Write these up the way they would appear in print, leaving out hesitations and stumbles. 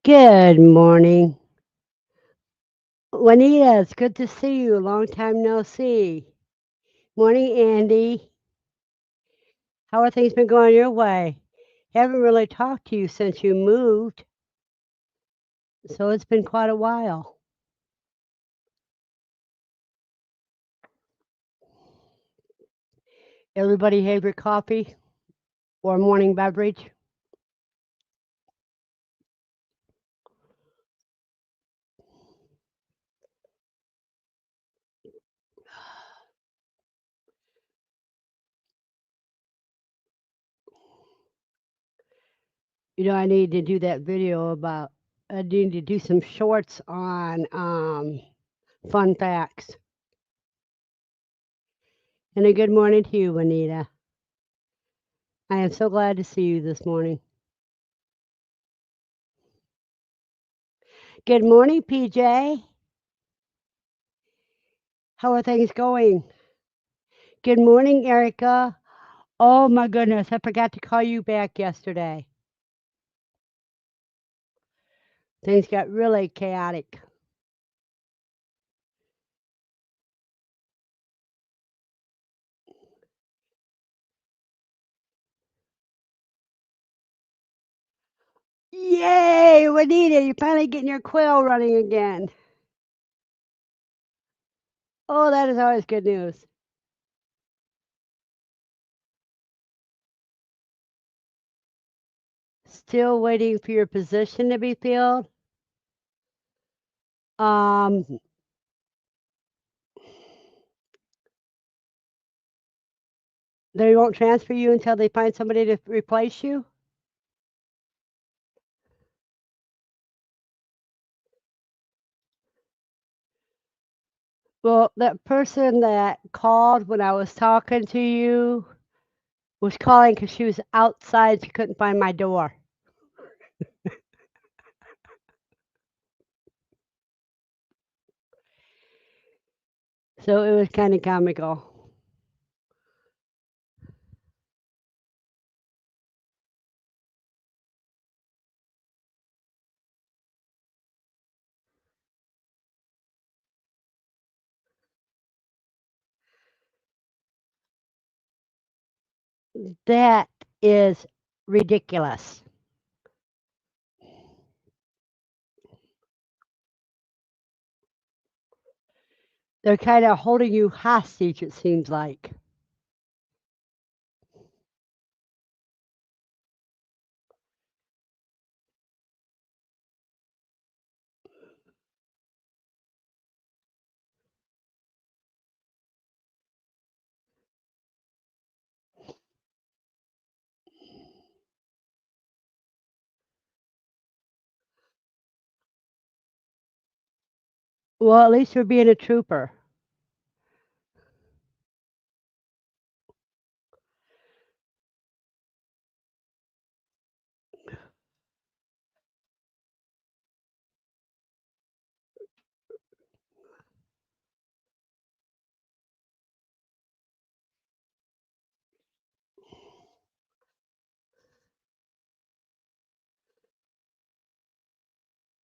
Good morning. Juanita, it's good to see you. Long time no see. Morning, Andy. How are things been going your way? Haven't really talked to you since you moved, so it's been quite a while. Everybody have your coffee or morning beverage? I need to do that video about, I need to do some shorts on fun facts. And a good morning to you, Juanita. I am so glad to see you this morning. Good morning, PJ. How are things going? Good morning, Erica. Oh my goodness, I forgot to call you back yesterday. Things got really chaotic. Yay, Juanita, you're finally getting your quill running again. Oh, that is always good news. Still waiting for your position to be filled. Um, they won't transfer you until they find somebody to replace you. Well, that person that called when I was talking to you was calling because she was outside. She couldn't find my door. So it was kind of comical. That is ridiculous. They're kind of holding you hostage, it seems like. Well, at least you're being a trooper.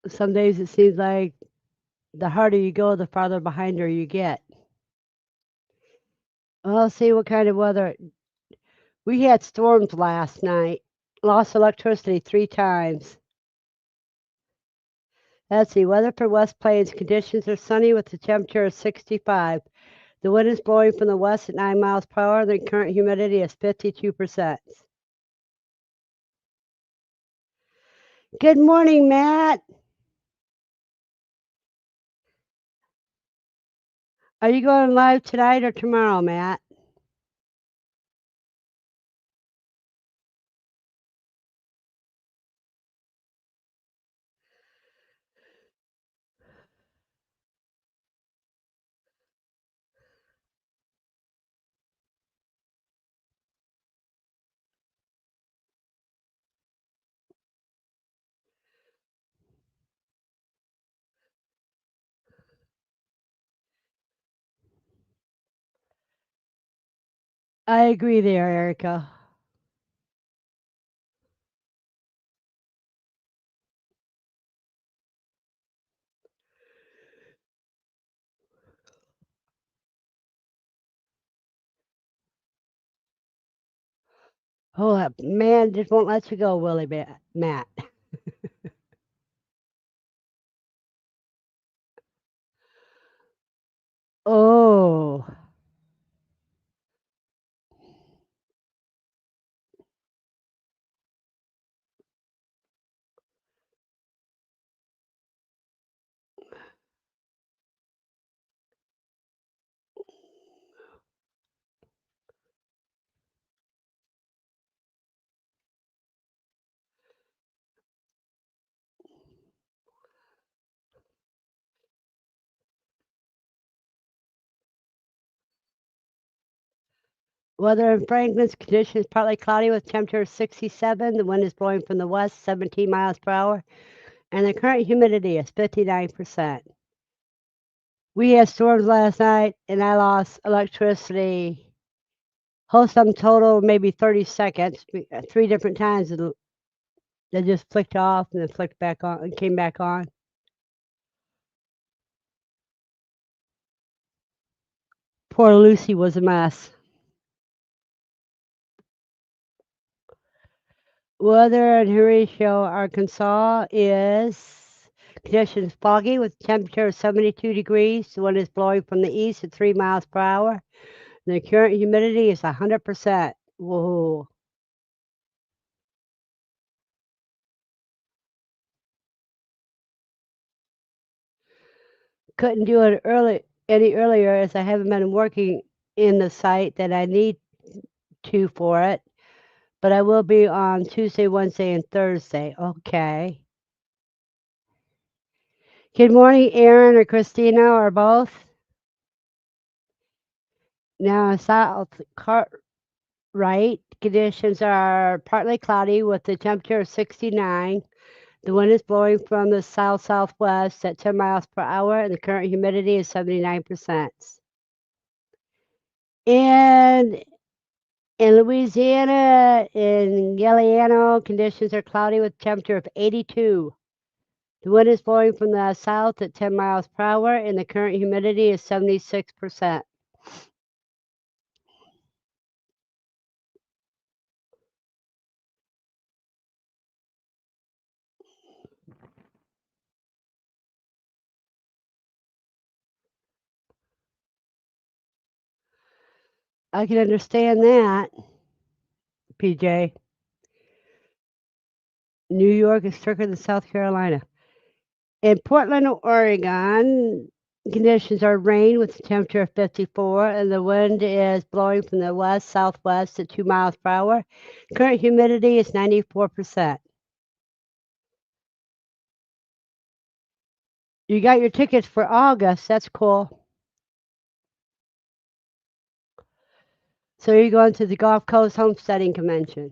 Some days it seems like the harder you go, the farther behind her you get. Well, see what kind of weather. We had storms last night. Lost electricity 3 times. Let's see. Weather for West Plains. Conditions are sunny with a temperature of 65. The wind is blowing from the west at 9 miles per hour. The current humidity is 52%. Good morning, Matt. Are you going live tonight or tomorrow, Matt? I agree there, Erica. Oh, that man just won't let you go, Willie Matt. Oh, weather in Franklin's conditions partly cloudy with temperature 67. The wind is blowing from the west, 17 miles per hour, and the current humidity is 59%. We had storms last night, and I lost electricity. Whole sum total maybe 30 seconds. Three different times they just flicked off and then flicked back on and came back on. Poor Lucy was a mess. Weather in Horatio, Arkansas is conditions foggy with temperature of 72 degrees. The wind is blowing from the east at 3 miles per hour. The current humidity is 100%. Whoa. Couldn't do it any earlier as I haven't been working in the site that I need to for it, but I will be on Tuesday, Wednesday, and Thursday. Okay. Good morning, Aaron or Christina or both. Now, South Cartwright conditions are partly cloudy with the temperature of 69. The wind is blowing from the south southwest at 10 miles per hour, and the current humidity is 79%. And in Louisiana, in Galliano, conditions are cloudy with temperature of 82. The wind is blowing from the south at 10 miles per hour, and the current humidity is 76%. I can understand that, PJ. New York is thicker than South Carolina. In Portland, Oregon, conditions are rain with a temperature of 54, and the wind is blowing from the west southwest at 2 miles per hour. Current humidity is 94%. You got your tickets for August. That's cool. So you're going to the Gulf Coast Homesteading Convention.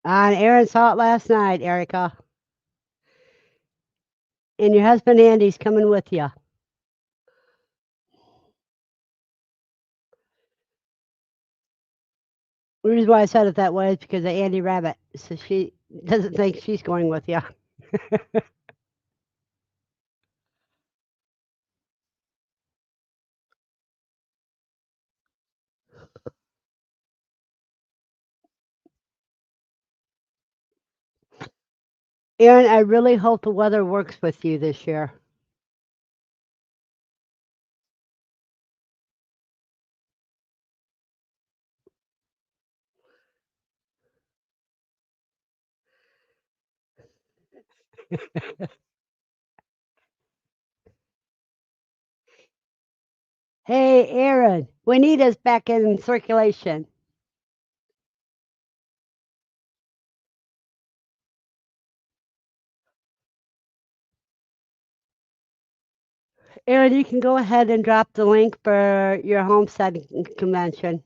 And Aaron saw it last night, Erica. And your husband Andy's coming with you. The reason why I said it that way is because of Andy Rabbit. So she doesn't think she's going with you. Aaron, I really hope the weather works with you this year. Hey, Aaron, we need us back in circulation. Aaron, you can go ahead and drop the link for your homestead convention.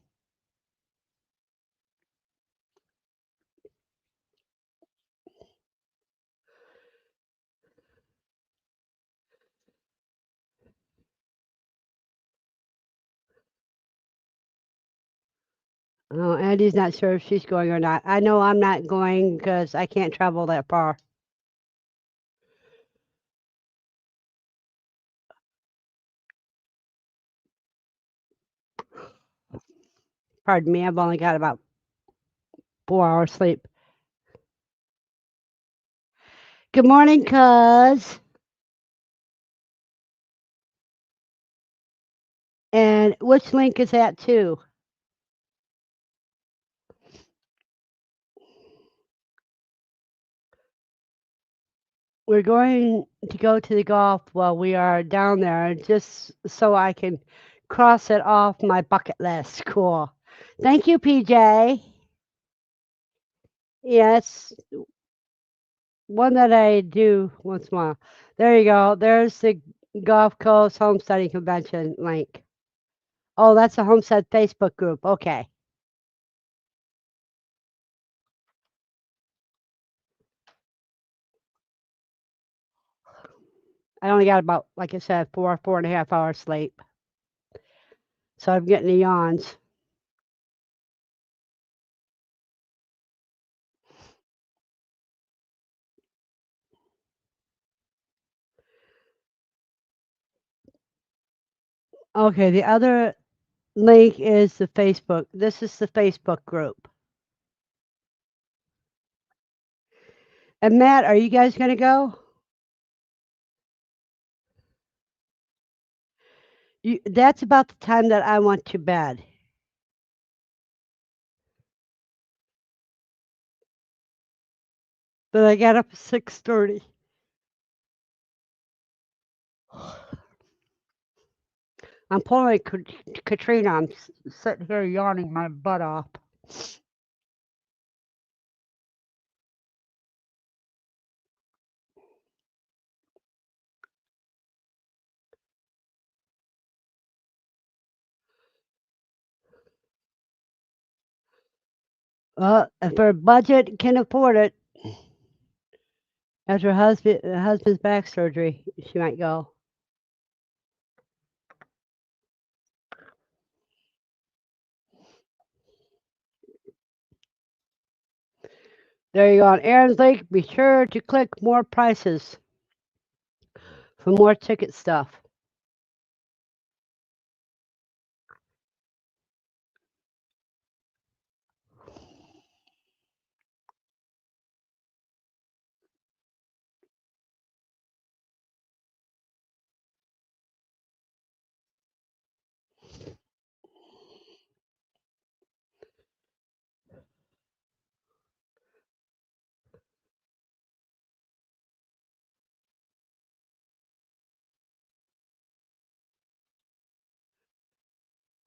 Oh, Andy's not sure if she's going or not. I know I'm not going because I can't travel that far. Pardon me, I've only got about 4 hours sleep. Good morning, cuz. And which link is that to? We're going to go to the golf while we are down there, just so I can cross it off my bucket list. Cool. Thank you, PJ. Yeah, it's one that I do once in a while. There you go. There's the Gulf Coast Homesteading Convention link. Oh, that's a Homestead Facebook group. Okay. I only got about, like I said, 4.5 hours sleep. So I'm getting the yawns. Okay, the other link is the Facebook. This is the Facebook group. And Matt, are you guys going to go? That's about the time that I went to bed. But I got up at 6:30. I'm pulling Katrina. I'm sitting here yawning my butt off. If her budget can afford it, after husband's back surgery, she might go. There you go. On Aaron's link, be sure to click more prices for more ticket stuff.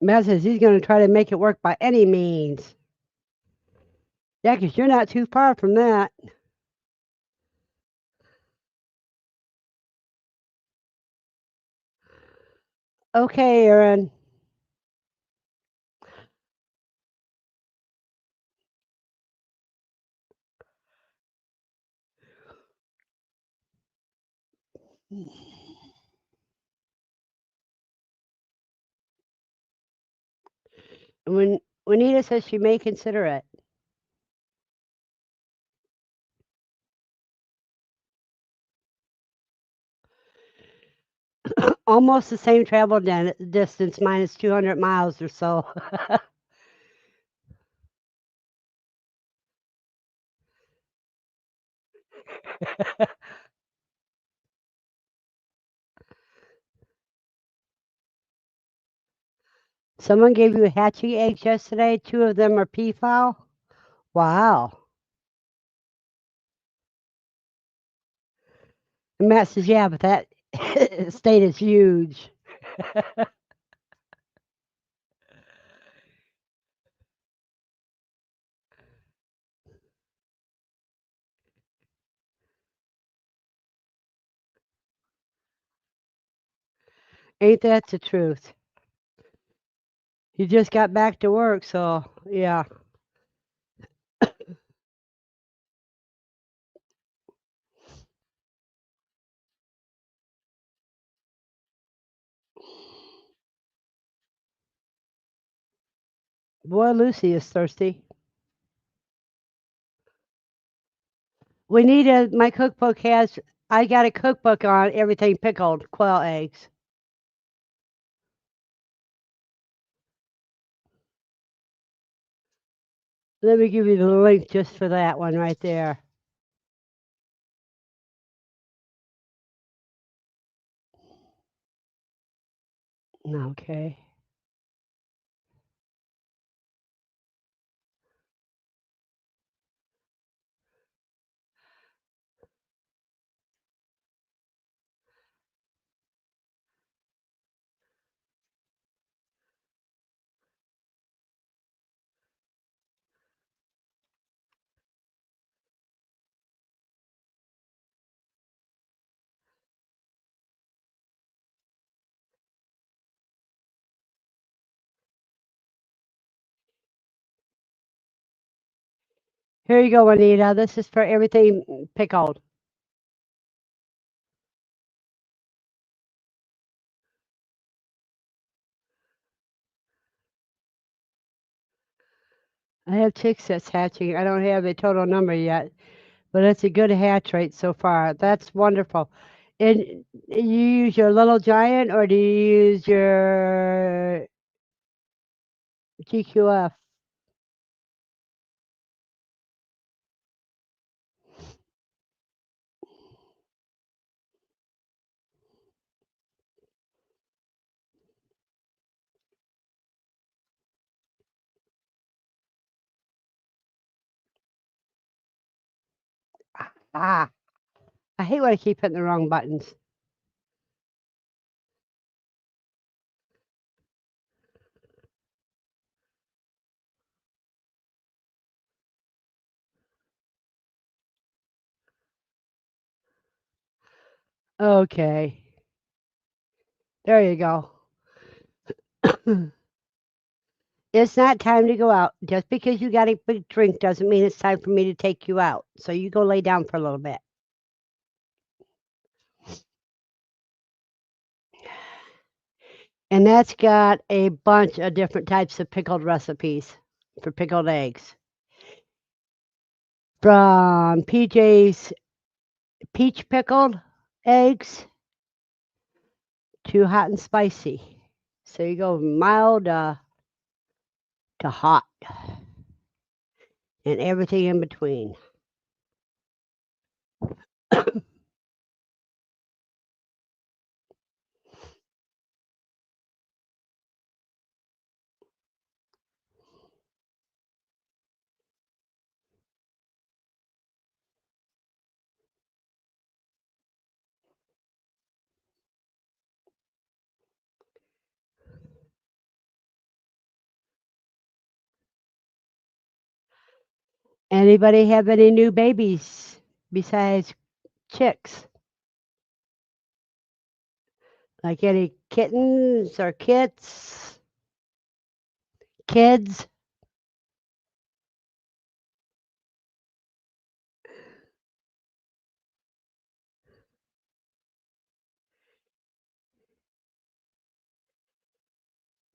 Matt says he's going to try to make it work by any means. Yeah, because you're not too far from that. Okay, Aaron. When Juanita says she may consider it. Almost the same travel distance minus 200 miles or so. Someone gave you hatching eggs yesterday. 2 of them are peafowl. Wow. And Matt says, yeah, but that state is huge. Ain't that the truth? He just got back to work, so yeah. Boy, Lucy is thirsty. We need a. My cookbook has. I got a cookbook on everything pickled quail eggs. Let me give you the link just for that one right there. Okay. Here you go, Anita. This is for everything pickled. I have chicks that's hatching. I don't have the total number yet, but it's a good hatch rate so far. That's wonderful. And you use your little giant or do you use your GQF? Ah, I hate when I keep hitting the wrong buttons. Okay, there you go. It's not time to go out. Just because you got a big drink doesn't mean it's time for me to take you out. So you go lay down for a little bit. And that's got a bunch of different types of pickled recipes for pickled eggs. From PJ's peach pickled eggs to hot and spicy. So you go mild to hot and everything in between. Anybody have any new babies besides chicks? Like any kittens or kits? Kids?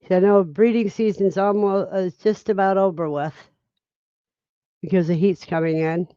I know breeding season's almost is just about over with because the heat's coming in.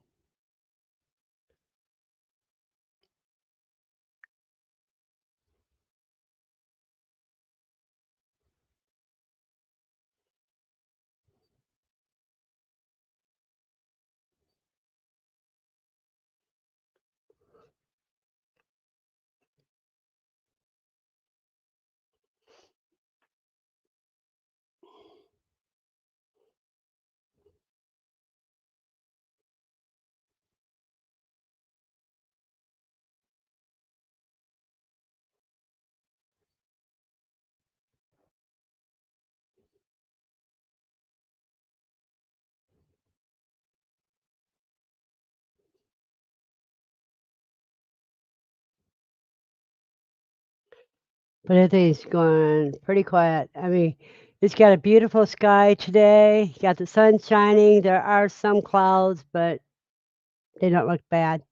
But everything's going pretty quiet. I mean, it's got a beautiful sky today. Got the sun shining. There are some clouds, but they don't look bad.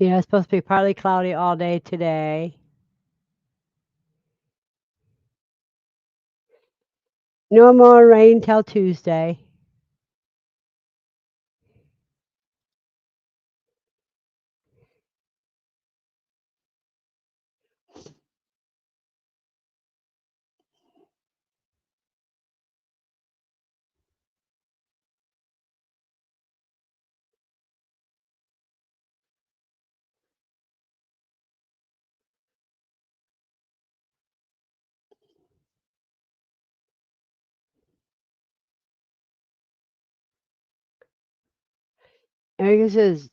Yeah, it's supposed to be partly cloudy all day today. No more rain till Tuesday. Erica says,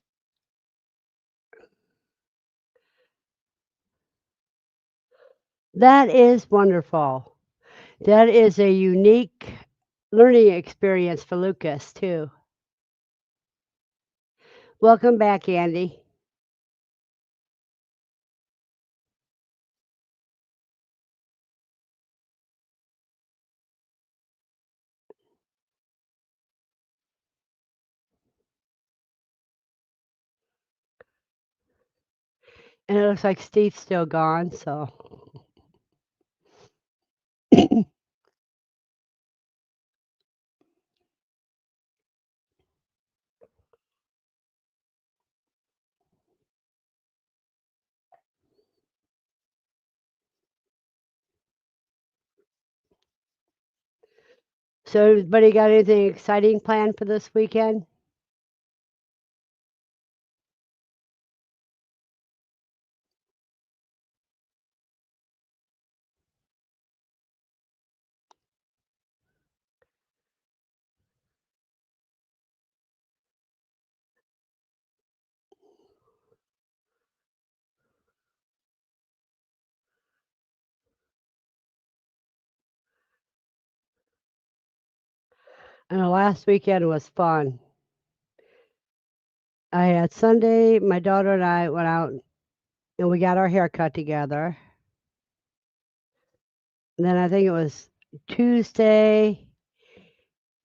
that is wonderful. That is a unique learning experience for Lucas, too. Welcome back, Andy. And it looks like Steve's still gone, so. So, everybody got anything exciting planned for this weekend? And the last weekend was fun. I had Sunday, my daughter and I went out and we got our hair cut together. And then I think it was Tuesday,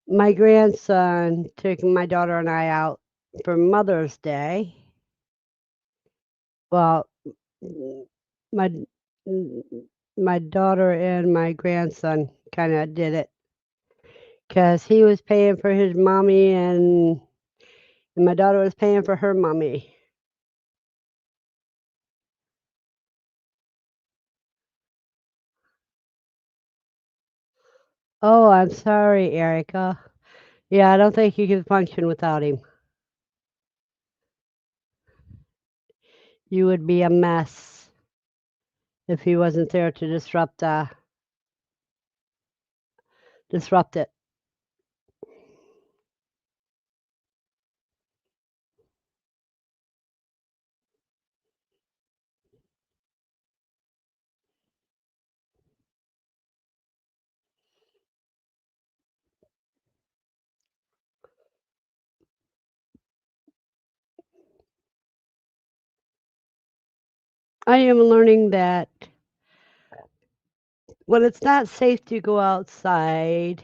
my grandson took my daughter and I out for Mother's Day. Well, mm, my mm, my daughter and my grandson kind of did it because he was paying for his mommy and my daughter was paying for her mommy. Oh, I'm sorry, Erica. Yeah, I don't think you can function without him. You would be a mess if he wasn't there to disrupt it. I am learning that when it's not safe to go outside,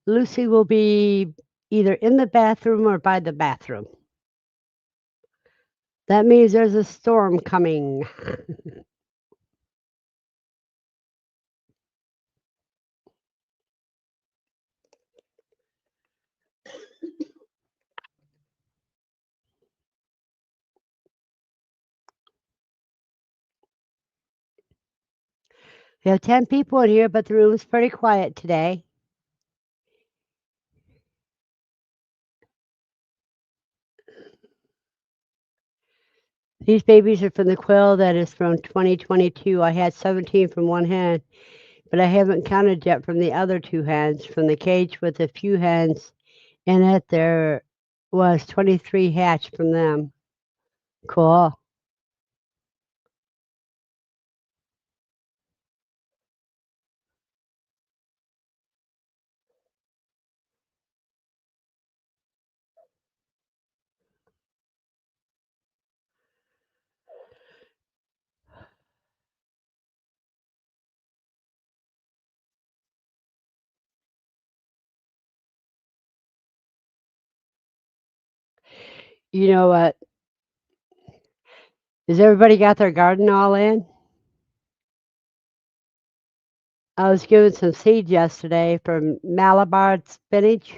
Lucy will be either in the bathroom or by the bathroom. That means there's a storm coming. We have 10 people in here, but the room is pretty quiet today. These babies are from the quill that is from 2022. I had 17 from one hen, but I haven't counted yet from the other two hens. From the cage with a few hens in it, there was 23 hatched from them. Cool. You know what? Has everybody got their garden all in? I was given some seeds yesterday from Malabar spinach,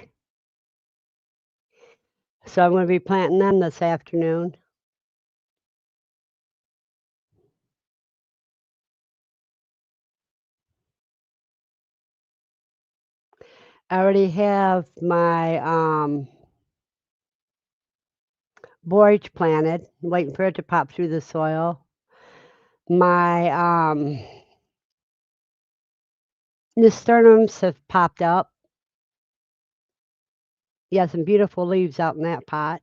so I'm going to be planting them this afternoon. I already have my borage planted, waiting for it to pop through the soil. My nasturtiums have popped up. Yeah, some beautiful leaves out in that pot.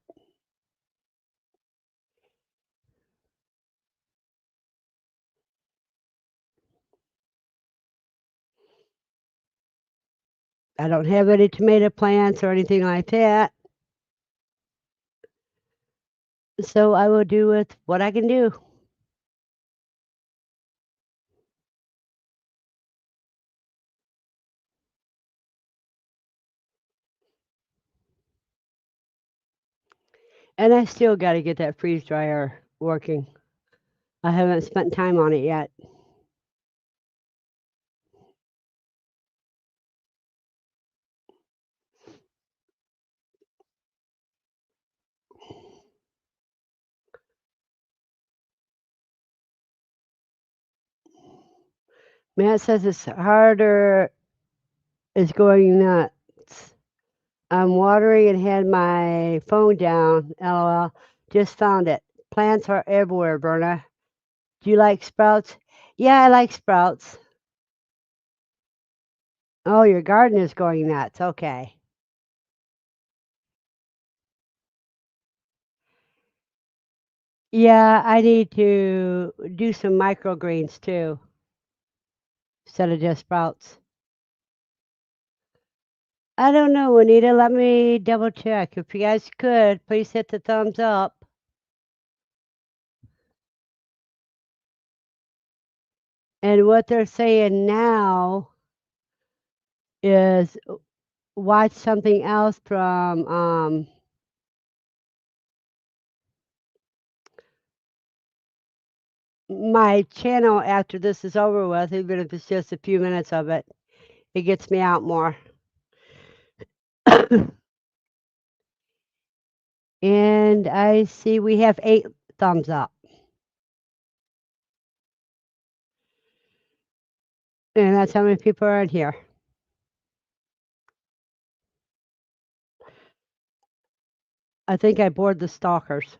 I don't have any tomato plants or anything like that, so I will do with what I can do. And I still got to get that freeze dryer working. I haven't spent time on it yet. Matt says it's harder is going nuts. I'm watering and had my phone down. LOL. Just found it. Plants are everywhere, Verna. Do you like sprouts? Yeah, I like sprouts. Oh, your garden is going nuts. Okay. Yeah, I need to do some microgreens too, instead of just sprouts. I don't know, Anita. Let me double check. If you guys could, please hit the thumbs up. And what they're saying now is watch something else from my channel after this is over with, even if it's just a few minutes of it. It gets me out more. And I see we have 8 thumbs up. And that's how many people are in here. I think I bored the stalkers.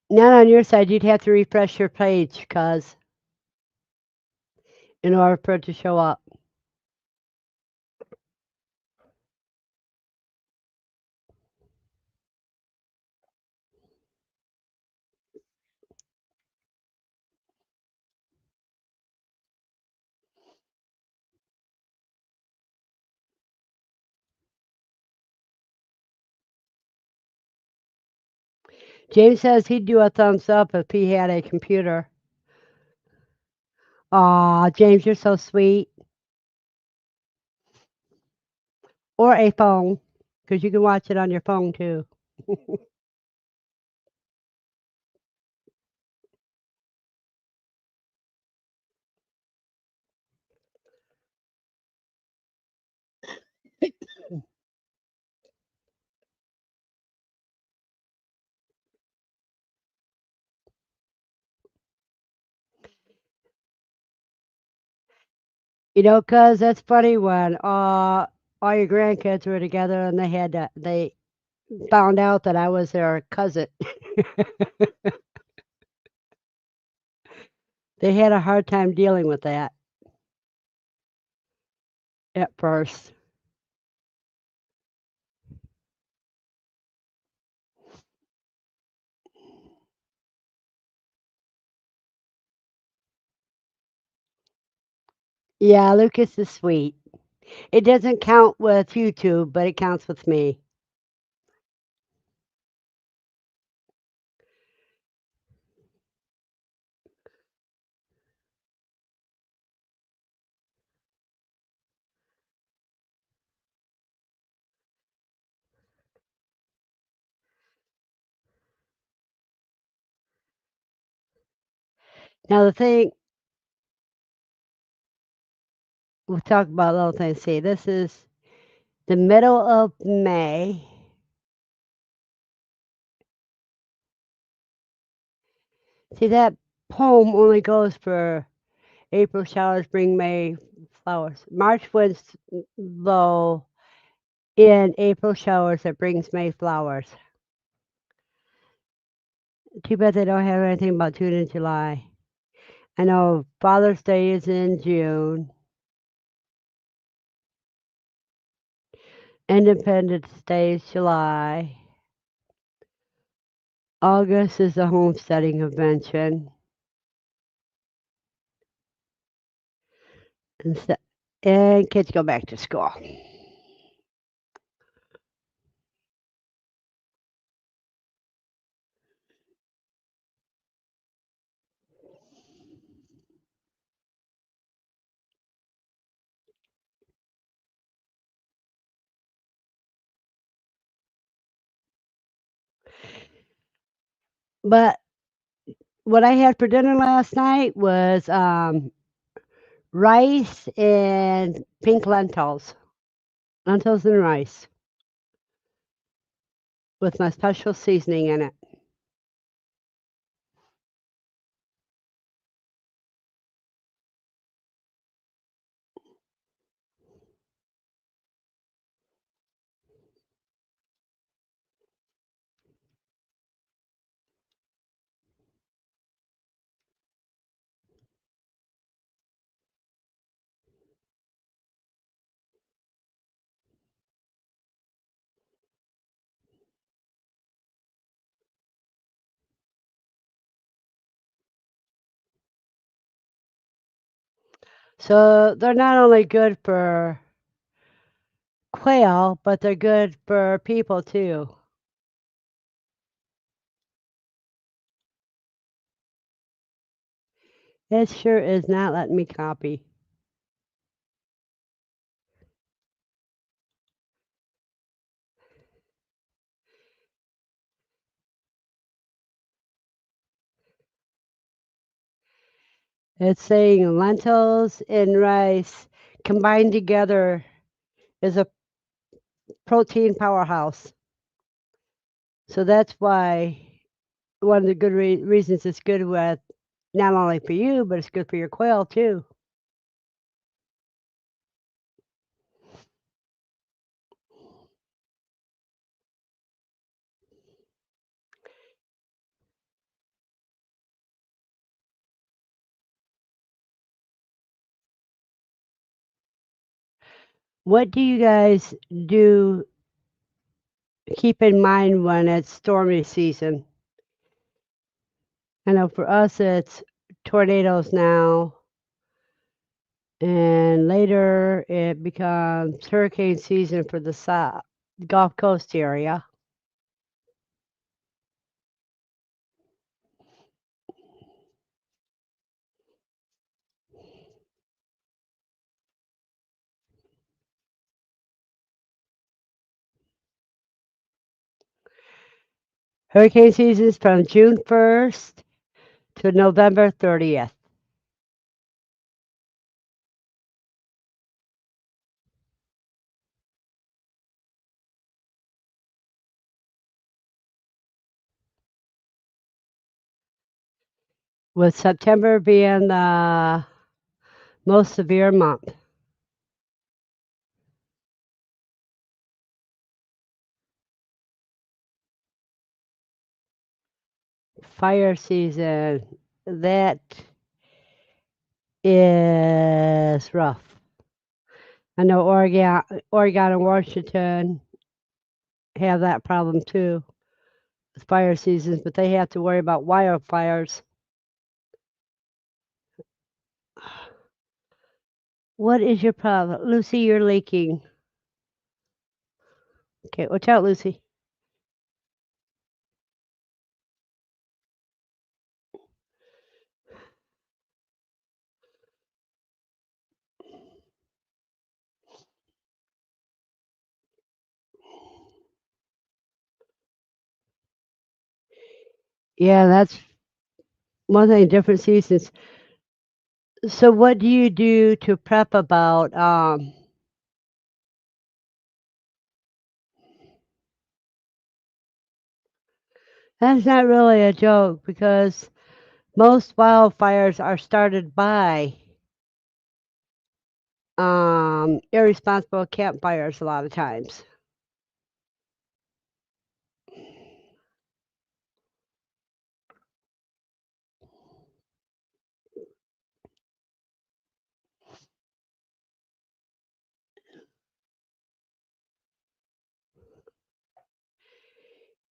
Not on your side, you'd have to refresh your page, cuz in order for it to show up. James says he'd do a thumbs up if he had a computer. Aw, James, you're so sweet. Or a phone, because you can watch it on your phone too. You know, cuz that's funny when all your grandkids were together and they found out that I was their cousin. They had a hard time dealing with that at first. Yeah, Lucas is sweet. It doesn't count with YouTube, but it counts with me. Now the thing we'll talk about little things. See, this is the middle of May. See, that poem only goes for April showers bring May flowers. March winds blow in April showers that brings May flowers. Too bad they don't have anything about June and July. I know Father's Day is in June. Independence Day is July. August is the homesteading convention. And, and kids go back to school. But what I had for dinner last night was rice and pink lentils. Lentils and rice with my special seasoning in it. So they're not only good for quail, but they're good for people too. It sure is not letting me copy. It's saying lentils and rice combined together is a protein powerhouse. So that's why one of the good reasons it's good with not only for you, but it's good for your quail too. What do you guys do keep in mind when it's stormy season? I know for us it's tornadoes now, and later it becomes hurricane season for the south, Gulf Coast area. Hurricane season is from June 1st to November 30th. With September being the most severe month. Fire season, that is rough. I know Oregon and Washington have that problem too with fire seasons, but they have to worry about wildfires. What is your problem? Lucy, you're leaking. Okay, watch out, Lucy. Yeah, that's one thing, different seasons. So what do you do to prep about that's not really a joke because most wildfires are started by irresponsible campfires a lot of times.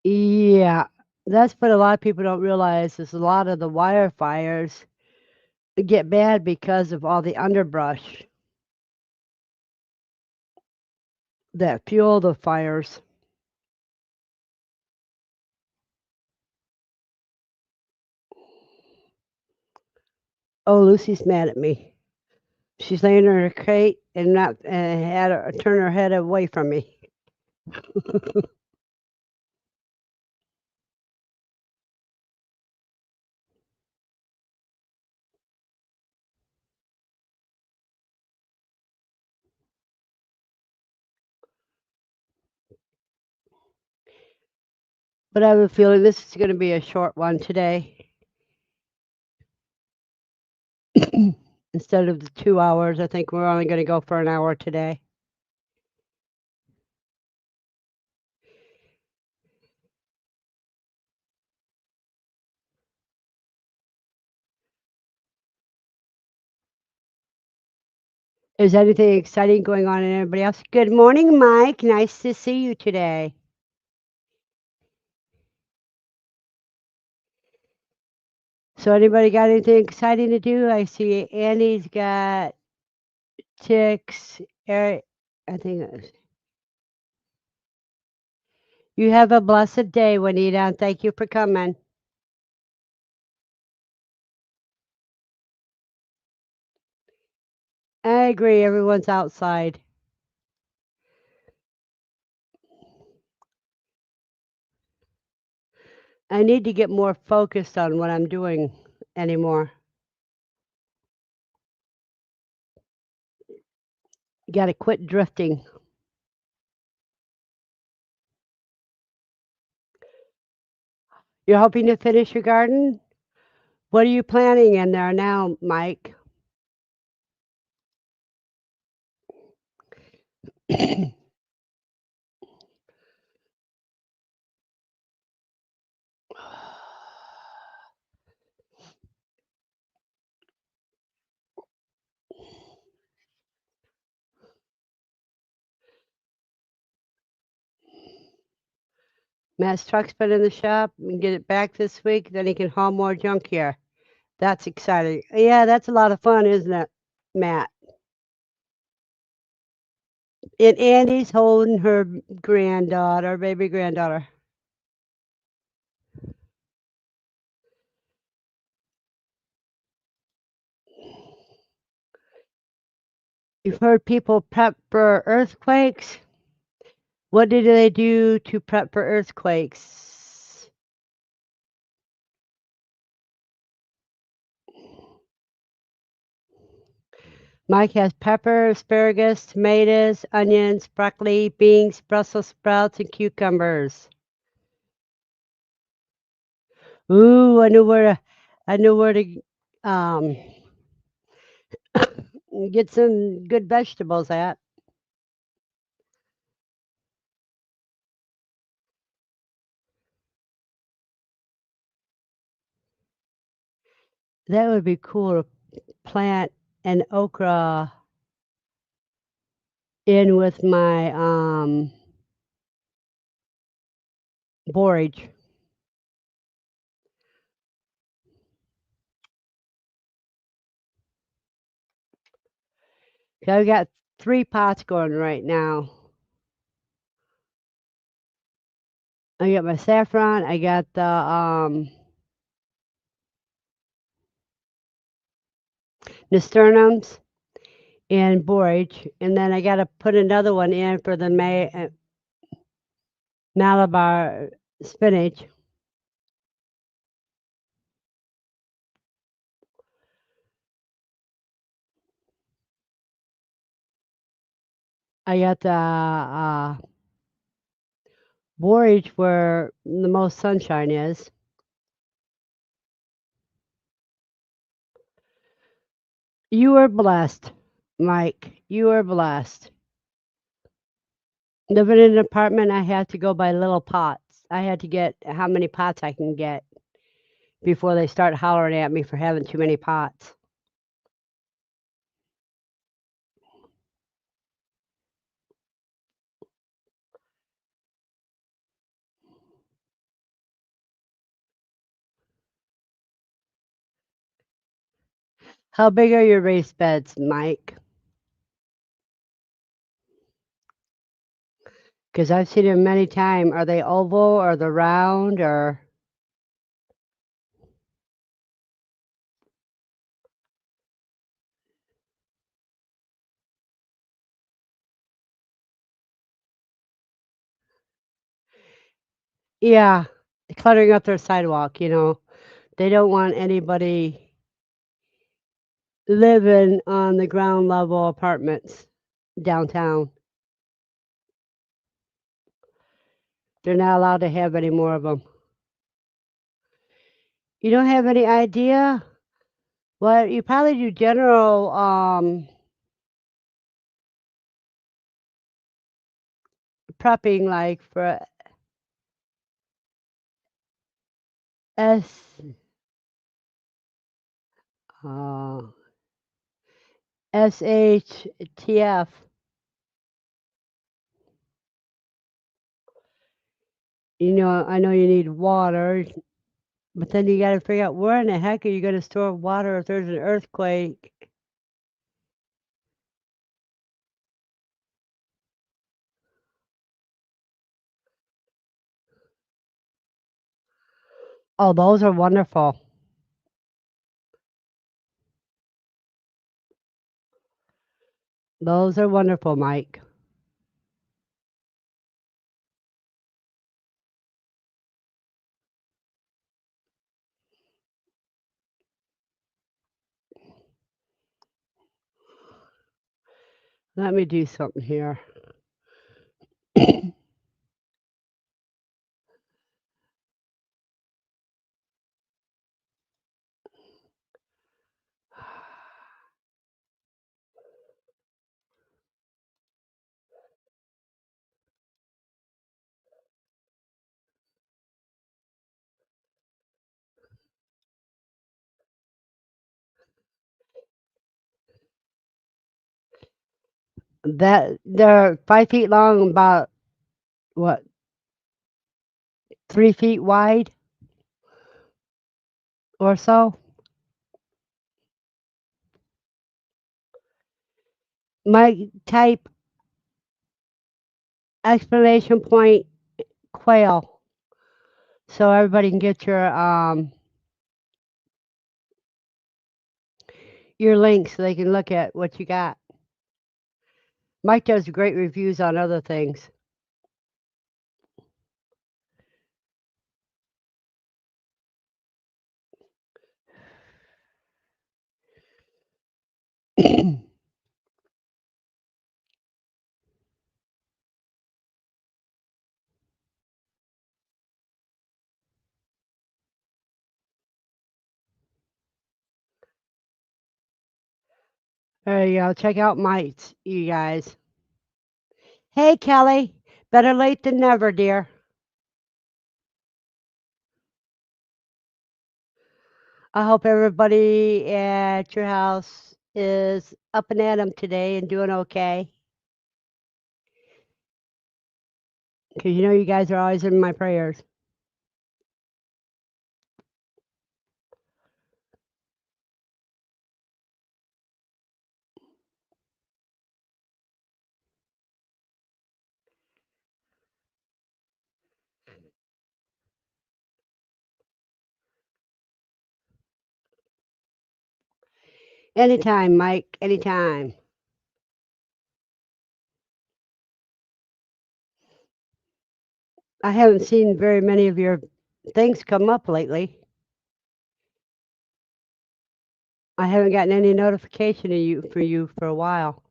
Yeah, that's what a lot of people don't realize is a lot of the wire fires get bad because of all the underbrush that fuel the fires. Oh, Lucy's mad at me. She's laying in her crate and not had her turn her head away from me. But I have a feeling this is going to be a short one today. Instead of the 2 hours, I think we're only going to go for an hour today. Is anything exciting going on in anybody else? Good morning, Mike. Nice to see you today. So, anybody got anything exciting to do? I see Andy's got ticks. Eric, I think you have a blessed day, Juanita, and thank you for coming. I agree. Everyone's outside. I need to get more focused on what I'm doing anymore. You got to quit drifting. You're hoping to finish your garden? What are you planting in there now, Mike? Matt's truck's been in the shop. We can get it back this week. Then he can haul more junk here. That's exciting. Yeah, that's a lot of fun, isn't it, Matt? And Andy's holding her granddaughter, baby granddaughter. You've heard people prep for earthquakes. What do they do to prep for earthquakes? Mike has pepper, asparagus, tomatoes, onions, broccoli, beans, Brussels sprouts, and cucumbers. Ooh, I know where to um, get some good vegetables at. That would be cool to plant an okra in with my borage. So I've got 3 pots going right now. I got my saffron, I got the, nasturtiums and borage, and then I gotta put another one in for the Malabar spinach. I got the, borage where the most sunshine is. You are blessed, Mike. You are blessed. Living in an apartment, I have to go by little pots. I had to get how many pots I can get before they start hollering at me for having too many pots. How big are your raised beds, Mike? Because I've seen them many times. Are they oval or the round or? Yeah, cluttering up their sidewalk, you know. They don't want anybody living on the ground level apartments downtown. They're not allowed to have any more of them. You don't have any idea? Well, you probably do general prepping like for S uh, SHTF. You know, I know you need water, but then you got to figure out where in the heck are you going to store water if there's an earthquake? Oh, those are wonderful. Those are wonderful, Mike. Let me do something here. That they're 5 feet long, about what, 3 feet wide or so. Mike, type exclamation point quail so everybody can get your link so they can look at what you got. Mike does great reviews on other things. There you go. Check out Mike's, you guys. Hey, Kelly. Better late than never, dear. I hope everybody at your house is up and at 'em today and doing okay. Because you know you guys are always in my prayers. Anytime, Mike. Anytime. I haven't seen very many of your things come up lately. I haven't gotten any notification of you for a while.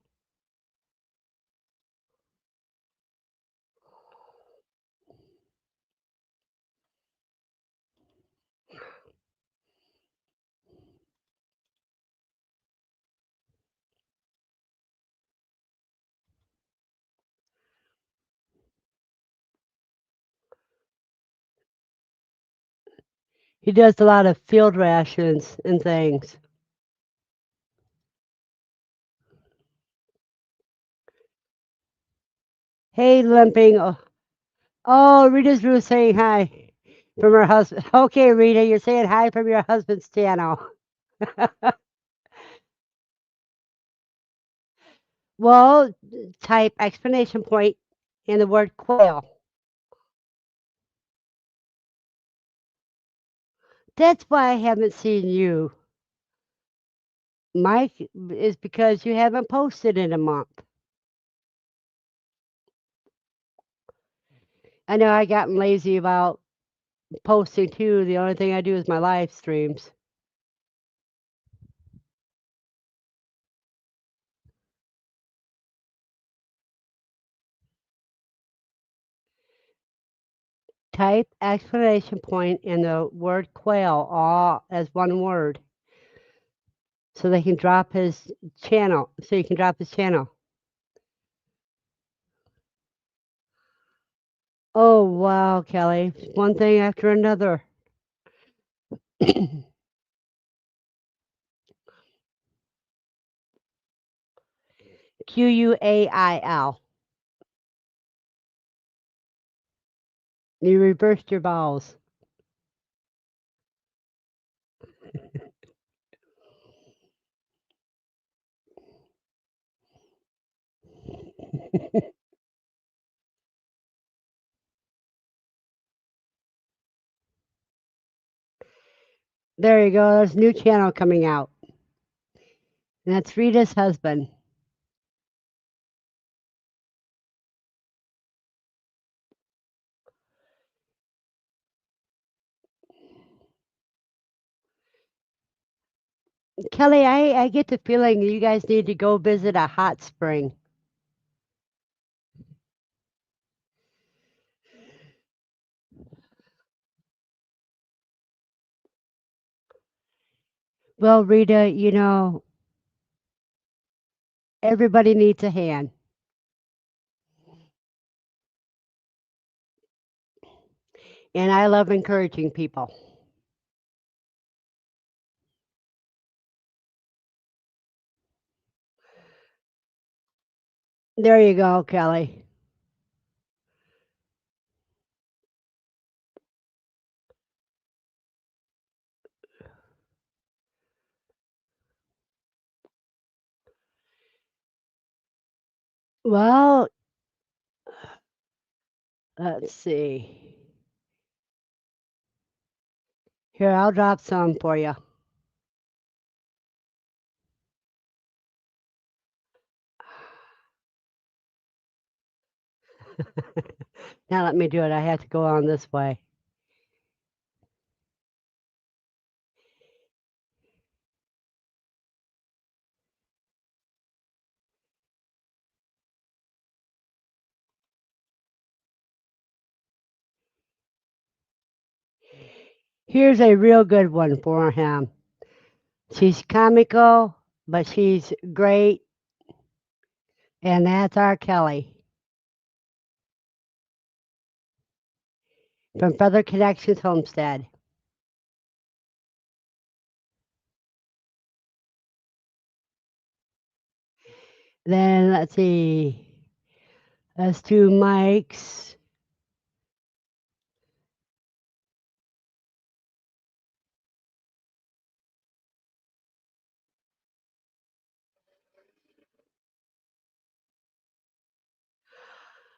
He does a lot of field rations and things. Hey, limping. Oh, Rita's Ruth saying hi from her husband. Okay, Rita, you're saying hi from your husband's channel. Well, type exclamation point in the word quail. That's why I haven't seen you, Mike, is because you haven't posted in a month. I know I gotten lazy about posting too. The only thing I do is my live streams. Type exclamation point in the word quail all as one word so they can drop his channel. So you can drop his channel. Oh, wow, Kelly. One thing after another. Quail. You reversed your vowels. There you go. There's a new channel coming out. And that's Rita's husband. Kelly, I get the feeling you guys need to go visit a hot spring. Well, Rita, everybody needs a hand. And I love encouraging people. There you go, Kelly. Well, let's see. Here, I'll drop some for you. Now let me do it. I have to go on this way. Here's a real good one for him. She's comical, but she's great, and that's our Kelly from Feather Connections Homestead. Then let's see. Let's do Mike's.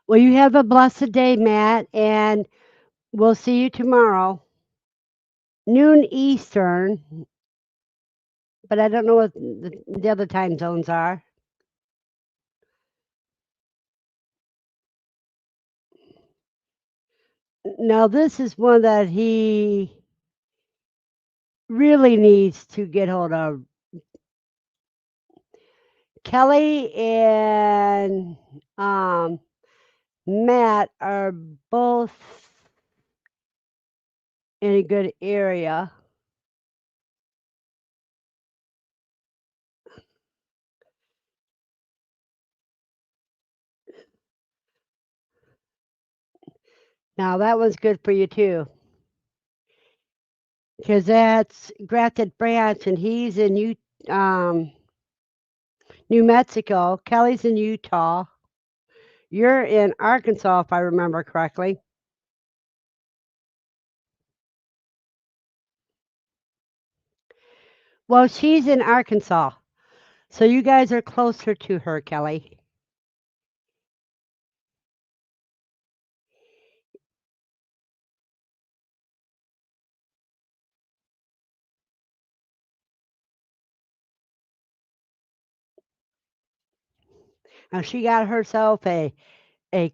Well, you have a blessed day, Matt, and we'll see you tomorrow, noon Eastern. but I don't know what the other time zones are. Now, this is one that he really needs to get hold of. Kelly and Matt are both in a good area. Now, that one's good for you too, because that's Grafted Branch, and he's in New Mexico. Kelly's in Utah. You're in Arkansas, if I remember correctly. Well, she's in Arkansas, so you guys are closer to her, Kelly. Now, she got herself a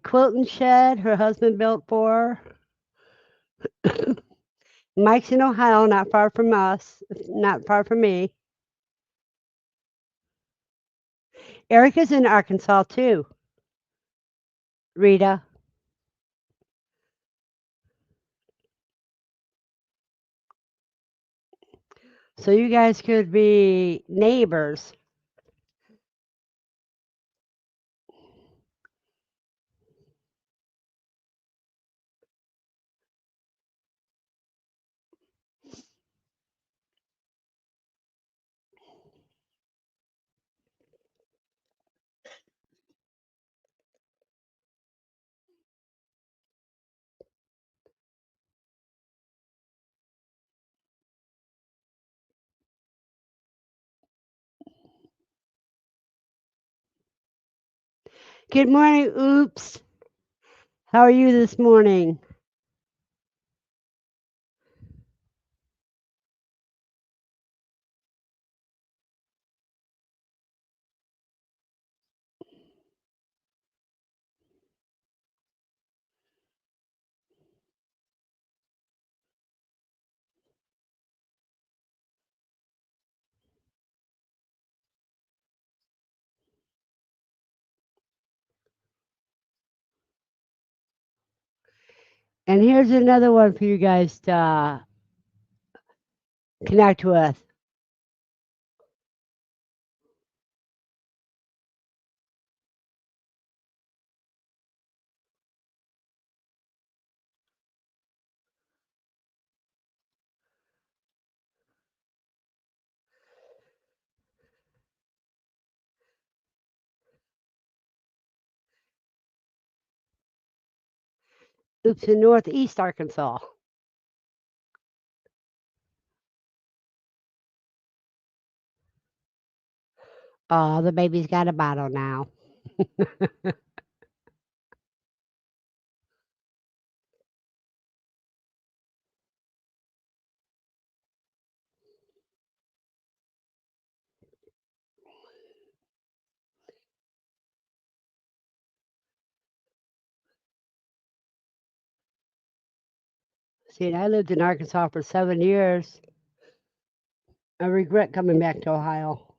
quilting shed her husband built for her. Mike's in Ohio, not far from us, not far from me. Erica's in Arkansas too, Rita. So you guys could be neighbors. Good morning, Oops. How are you this morning? And here's another one for you guys to connect with. Oops, in Northeast Arkansas. Oh, the baby's got a bottle now. See, I lived in Arkansas for 7 years. I regret coming back to Ohio.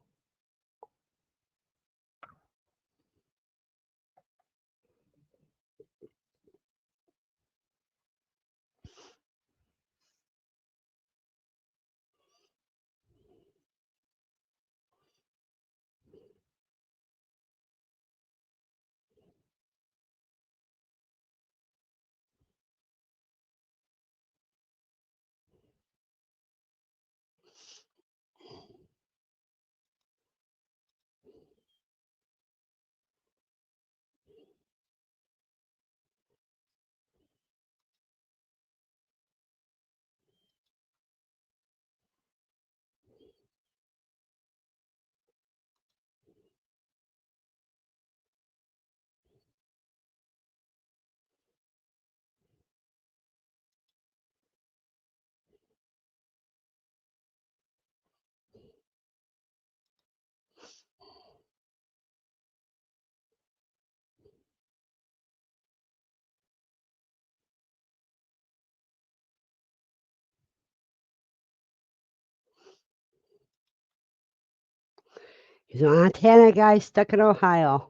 He's an Montana guy stuck in Ohio.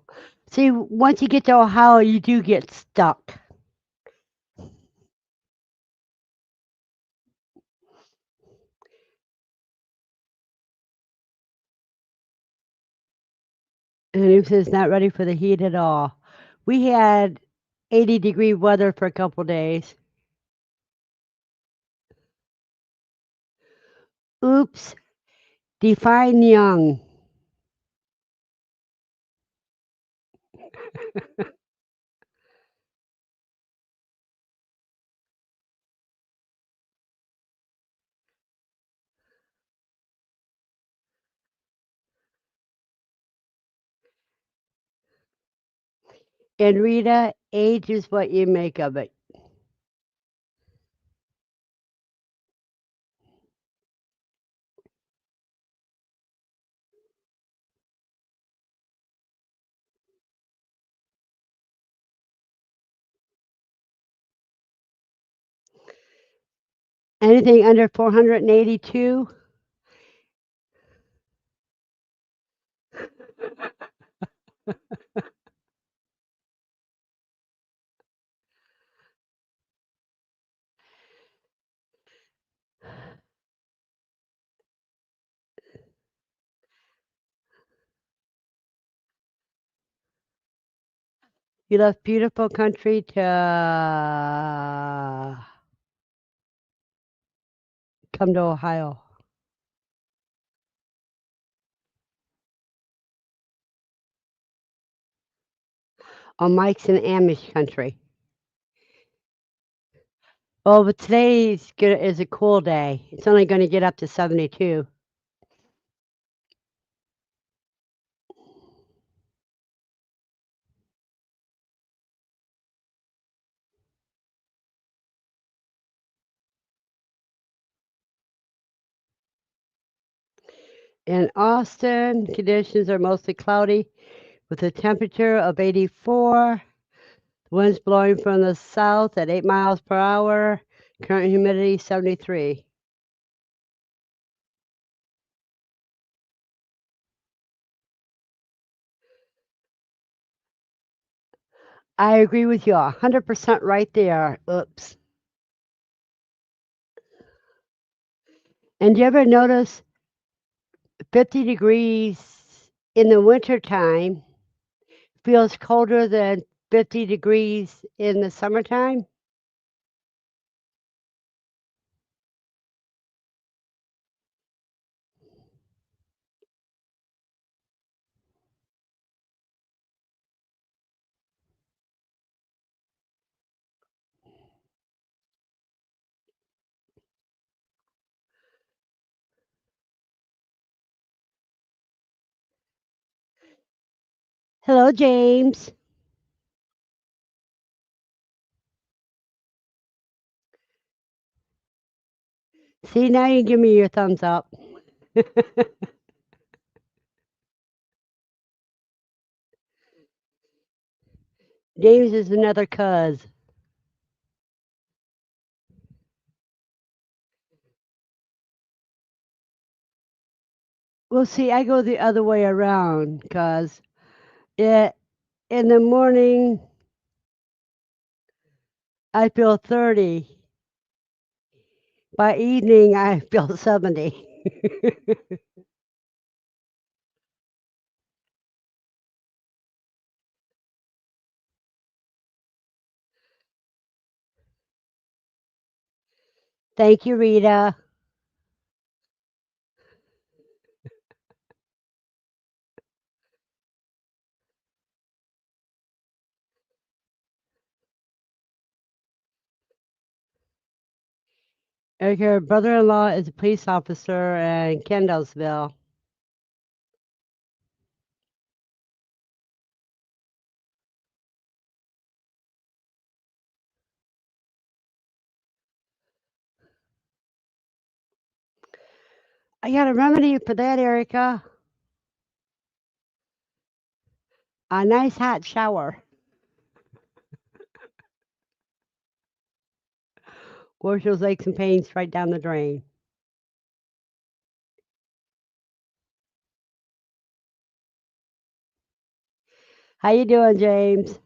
See, once you get to Ohio, you do get stuck. And he says not ready for the heat at all. We had 80-degree weather for a couple days. Oops, define young. And Rita, age is what you make of it. Anything under 482? You left beautiful country to come to Ohio. Oh, Mike's in Amish country. Oh, but is a cool day. It's only going to get up to 72. In Austin, conditions are mostly cloudy with a temperature of 84. Winds blowing from the south at 8 miles per hour. Current humidity 73. I agree with you 100% right there. Oops. And do you ever notice 50 degrees in the wintertime feels colder than 50 degrees in the summertime? Hello, James. See, now you give me your thumbs up. James is another cuz. Well, see, I go the other way around because it in the morning I feel 30. By evening I feel 70. Thank you, Rita. Her brother-in-law is a police officer in Kendallsville. I got a remedy for that, Erica. A nice hot shower. Wash those aches and pains right down the drain. How you doing, James?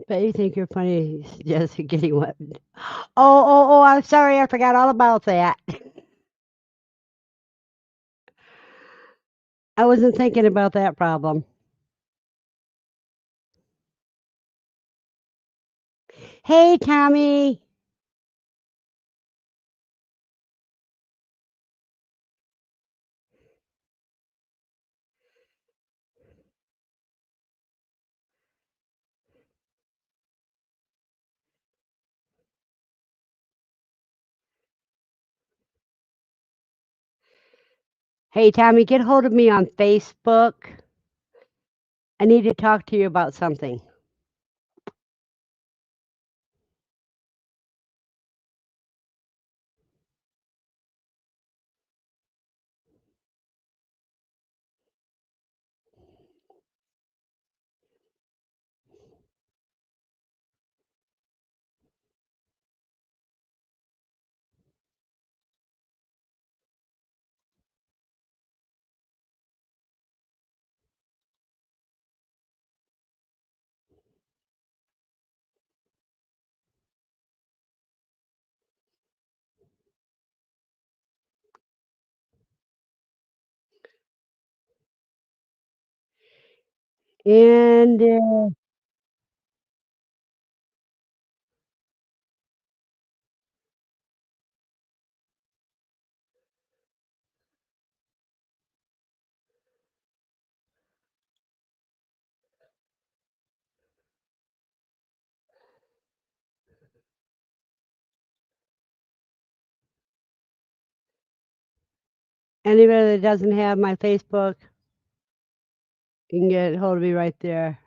Bet you think you're funny, just getting what? Oh! I'm sorry, I forgot all about that. I wasn't thinking about that problem. Hey, Tommy. Hey, Tommy, get hold of me on Facebook. I need to talk to you about something. And anybody that doesn't have my Facebook, you can get hold of me right there.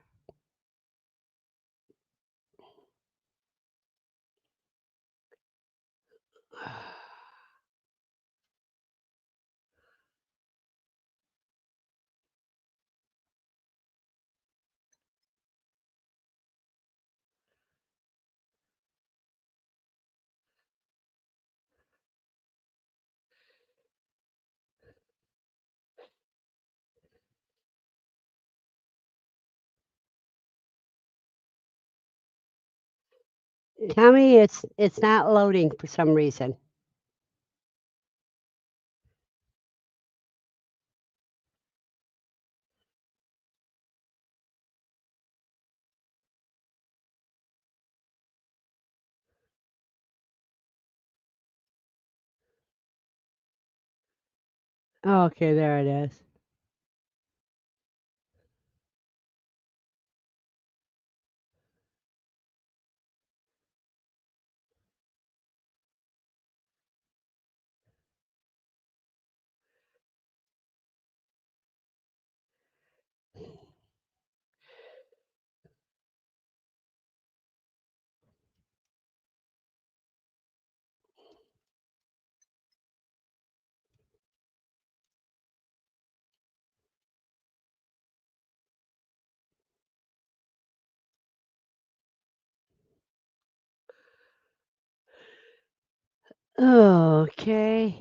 Tommy, it's not loading for some reason. Oh, okay, there it is. Okay.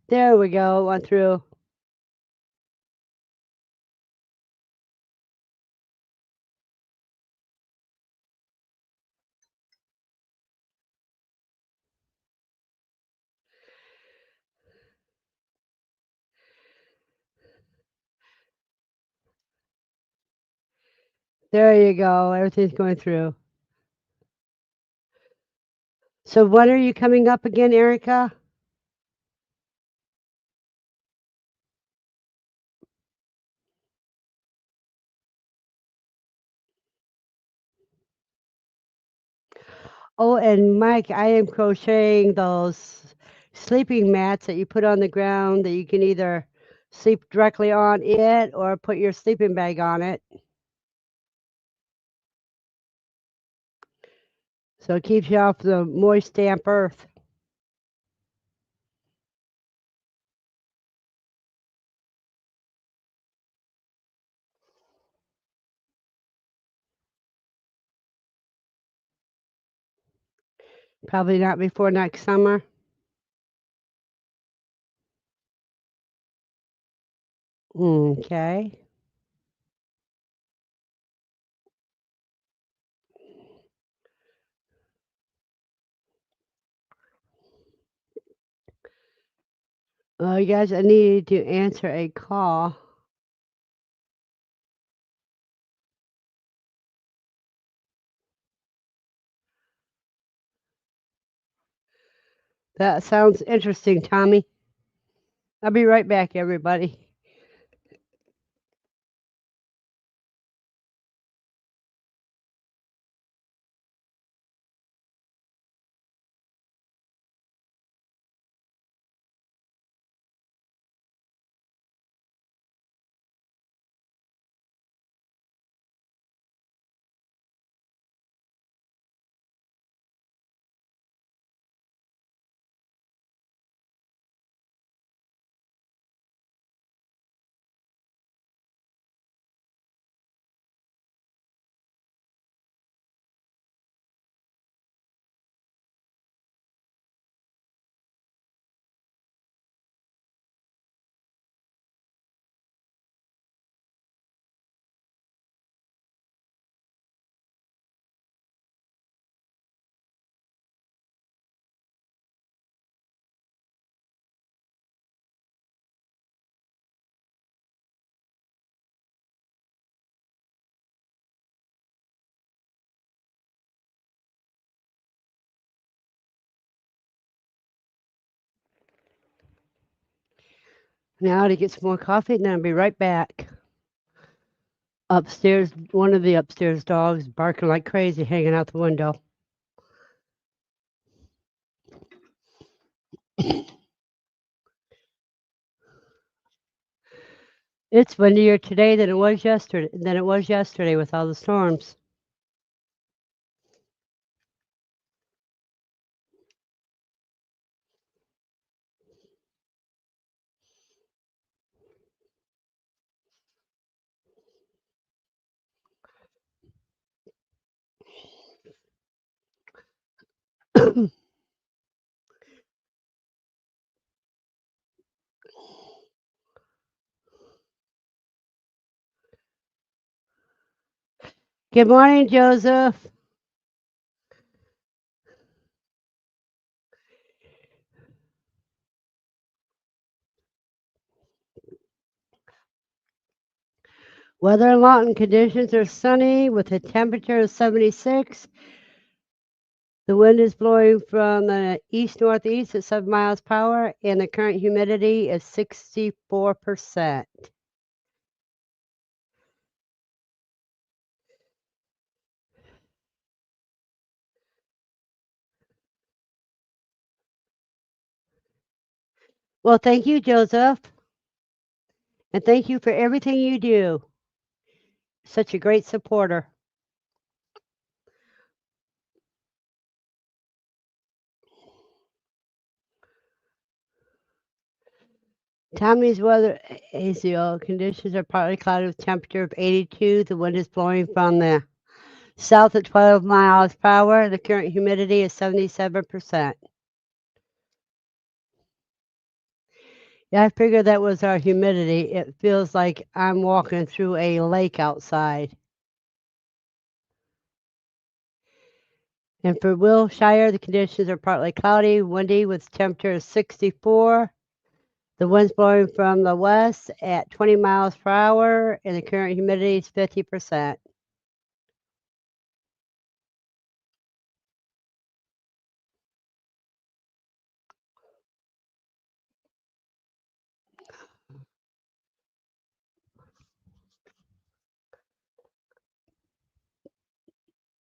There we go. Went through. There you go. Everything's going through. So when are you coming up again, Erica? Oh, and Mike, I am crocheting those sleeping mats that you put on the ground that you can either sleep directly on it or put your sleeping bag on it. So it keeps you off the moist, damp earth. Probably not before next summer. Okay. Well, you guys, I need to answer a call. That sounds interesting, Tommy. I'll be right back, everybody. Now to get some more coffee, and then I'll be right back. Upstairs, one of the upstairs dogs barking like crazy, hanging out the window. It's windier today than it was yesterday with all the storms. Good morning, Joseph. Weather in Lawton, conditions are sunny with a temperature of 76. The wind is blowing from the east-northeast at 7 miles per hour, and the current humidity is 64%. Well, thank you, Joseph, and thank you for everything you do. Such a great supporter. Tommy's weather ACO conditions are partly cloudy with temperature of 82. The wind is blowing from the south at 12 miles per hour. The current humidity is 77%. Yeah, I figured that was our humidity. It feels like I'm walking through a lake outside. And for Wilshire, the conditions are partly cloudy, windy with temperature of 64. The wind's blowing from the west at 20 miles per hour, and the current humidity is 50%.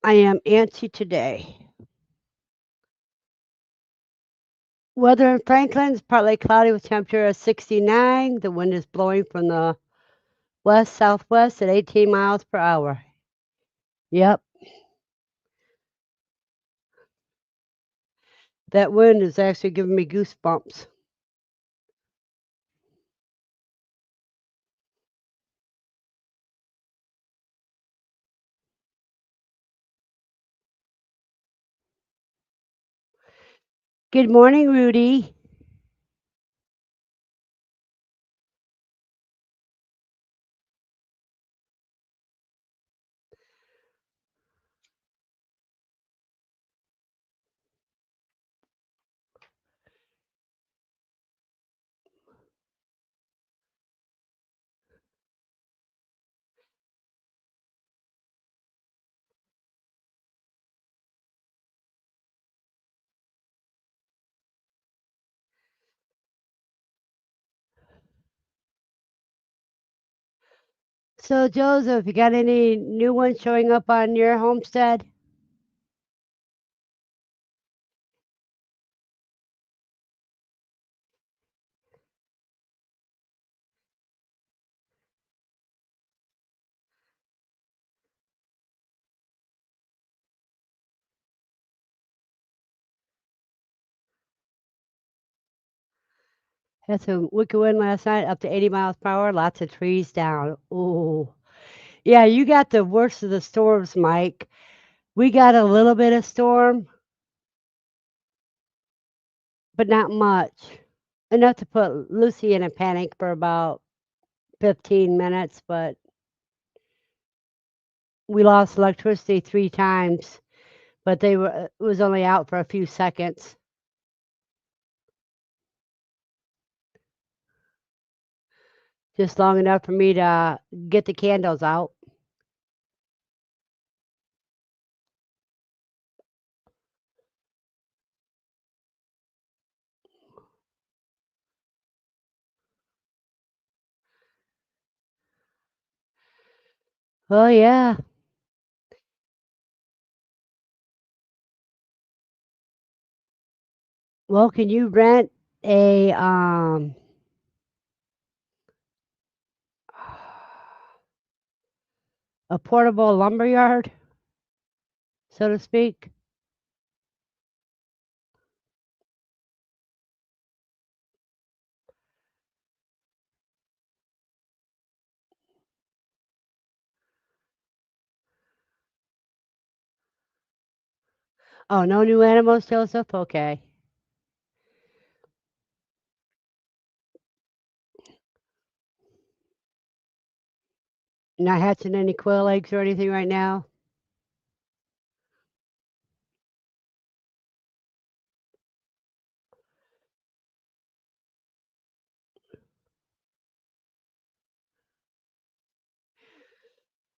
I am antsy today. Weather in Franklin is partly cloudy with temperature of 69. The wind is blowing from the west southwest at 18 miles per hour. Yep. That wind is actually giving me goosebumps. Good morning, Rudy. So, Joseph, you got any new ones showing up on your homestead? Had some wicked wind last night, up to 80 miles per hour, lots of trees down. Ooh. Yeah, you got the worst of the storms, Mike. We got a little bit of storm, but not much. Enough to put Lucy in a panic for about 15 minutes, but we lost electricity 3 times, but it was only out for a few seconds, just long enough for me to get the candles out. Oh yeah. Well, can you rent a portable lumber yard, so to speak? Oh, no new animals, Joseph? Okay. Not hatching any quail eggs or anything right now?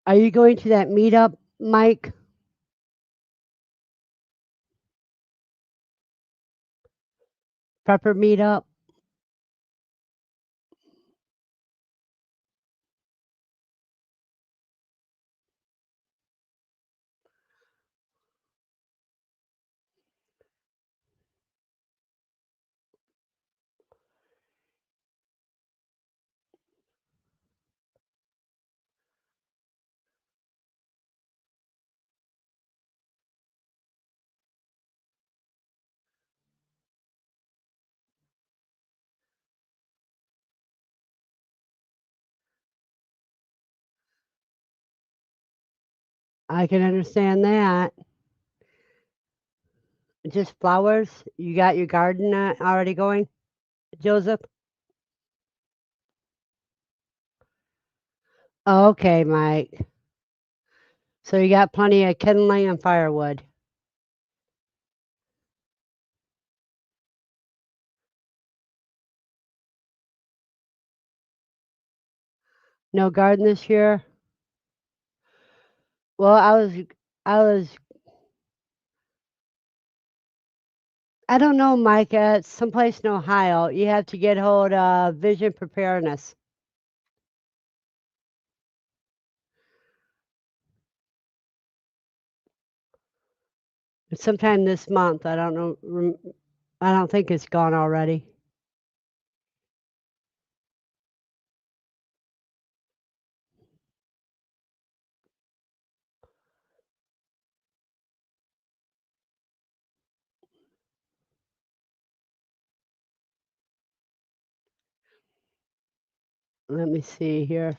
Are you going to that meetup, Mike? Prepper meetup? I can understand that. Just flowers? You got your garden already going, Joseph? Okay, Mike. So you got plenty of kindling and firewood. No garden this year? Well, I was, I don't know, Micah. It's someplace in Ohio. You have to get hold of Vision Preparedness. It's sometime this month. I don't know. I don't think it's gone already. Let me see here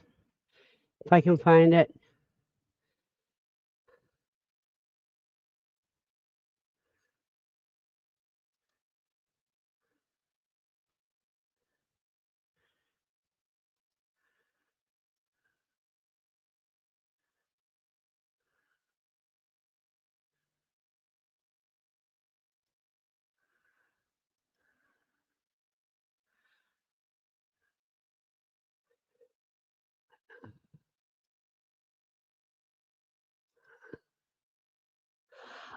if I can find it.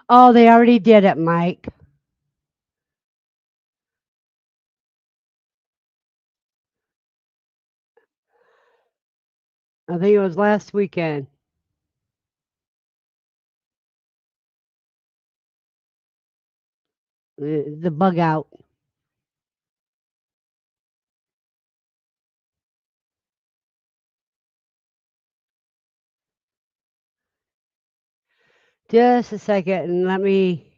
Oh, they already did it, Mike. I think it was last weekend. The bug out. Just a second, and let me.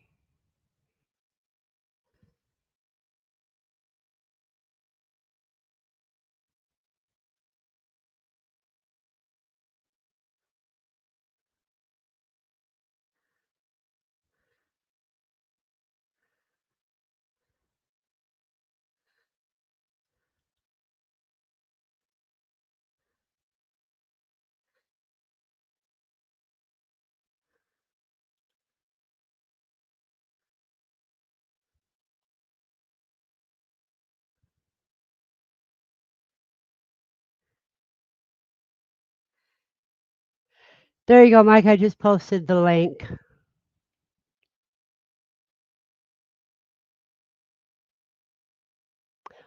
There you go, Mike. I just posted the link.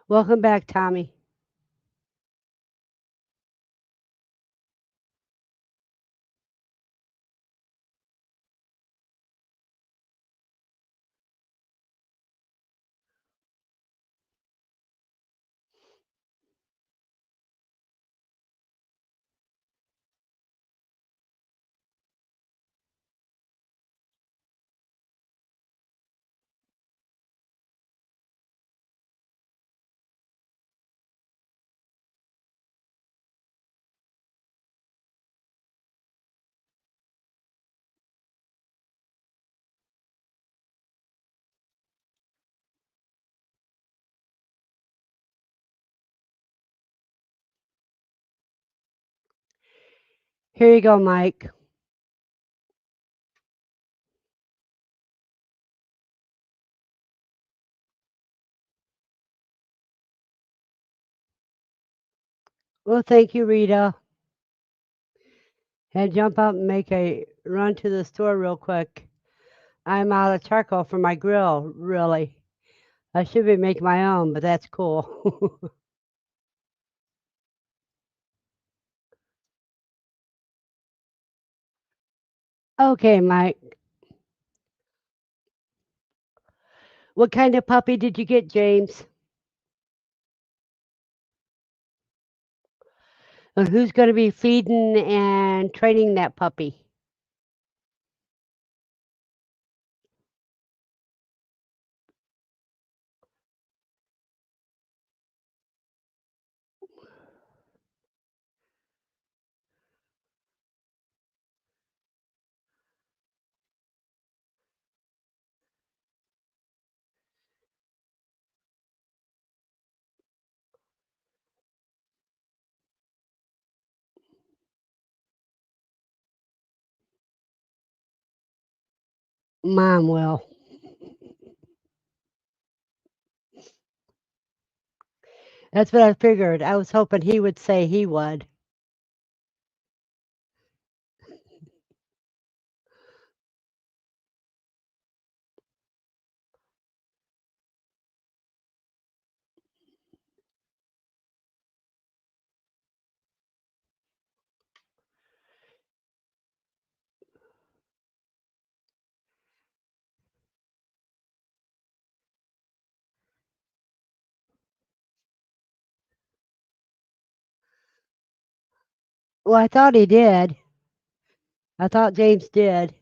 Welcome back, Tommy. Here you go, Mike. Well, thank you, Rita. Had to jump out and make a run to the store real quick. I'm out of charcoal for my grill, really. I should be making my own, but that's cool. Okay, Mike. What kind of puppy did you get, James? And who's going to be feeding and training that puppy? Mom will. That's what I figured. I was hoping he would say he would. Well, I thought he did. I thought James did.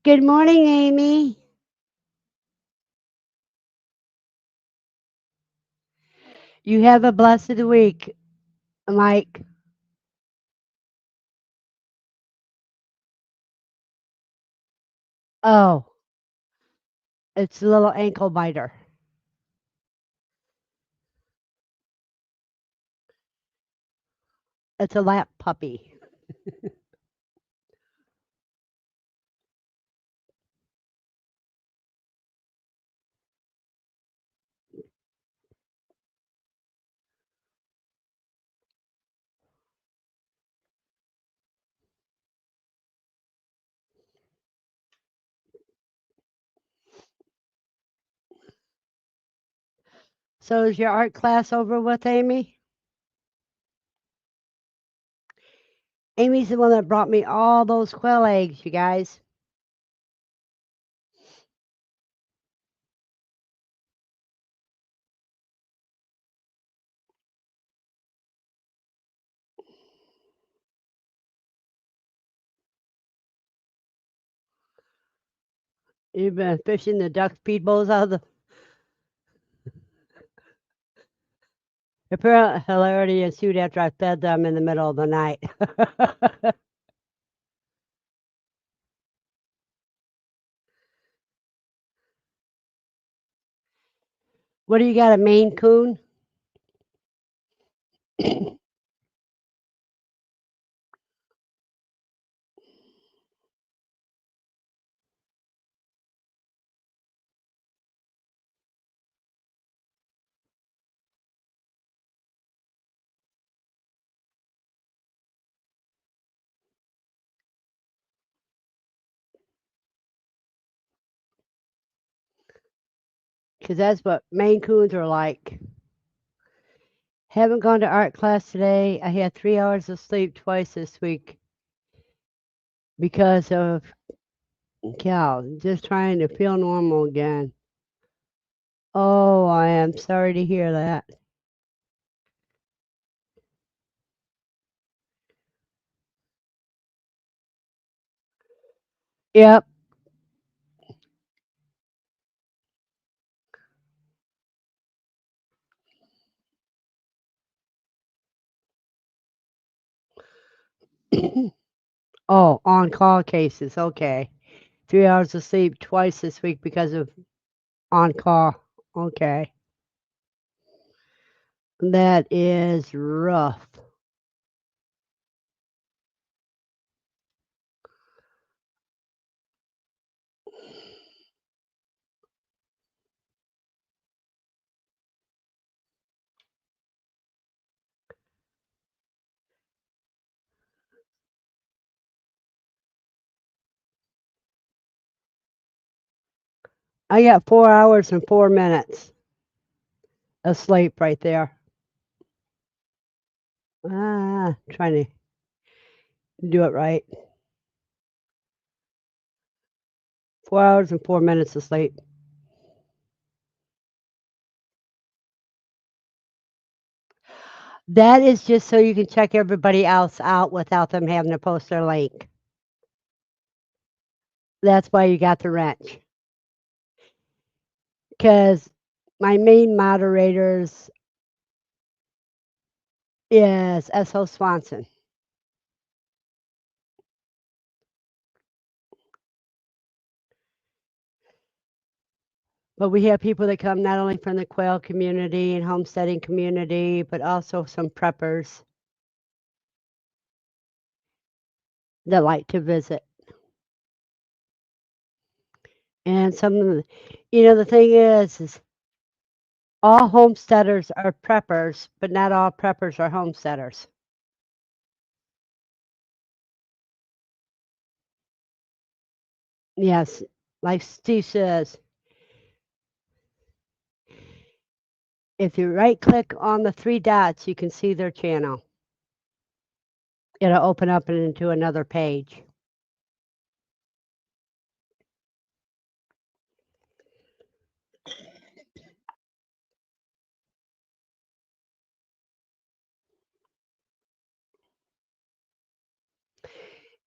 Good morning, Amy. You have a blessed week, Mike. Oh, it's a little ankle biter. It's a lap puppy. So is your art class over with, Amy? Amy's the one that brought me all those quail eggs, you guys. You've been fishing the duck feed bowls out of the apparent hilarity ensued after I fed them in the middle of the night. What do you got, a Maine Coon? Because that's what Maine Coons are like. Haven't gone to art class today. I had 3 hours of sleep twice this week because of Cal. Just trying to feel normal again. Oh, I am sorry to hear that. Yep. Oh, on call cases. Okay. 3 hours of sleep twice this week because of on call. Okay. That is rough. I got 4 hours and 4 minutes of sleep right there. Trying to do it right. 4 hours and 4 minutes of sleep. That is just so you can check everybody else out without them having to post their link. That's why you got the wrench. Because my main moderators is S.O. Swanson. But we have people that come not only from the quail community and homesteading community, but also some preppers that like to visit. And some of the, the thing is all homesteaders are preppers, but not all preppers are homesteaders. Yes, like Steve says, if you right click on the three dots, you can see their channel. It'll open up into another page.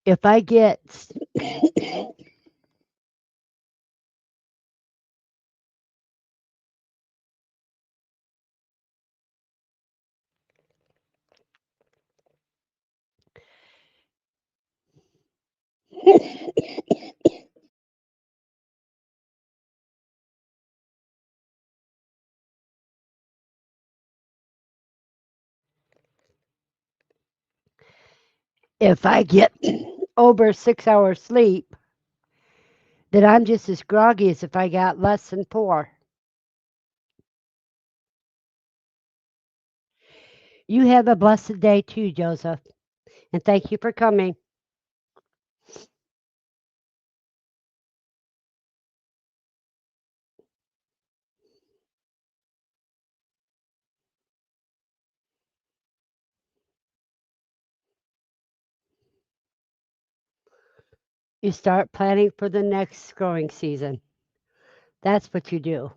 If I get If I get over 6 hours sleep, then I'm just as groggy as if I got less than four. You have a blessed day too, Joseph, and thank you for coming. You start planning for the next growing season. That's what you do.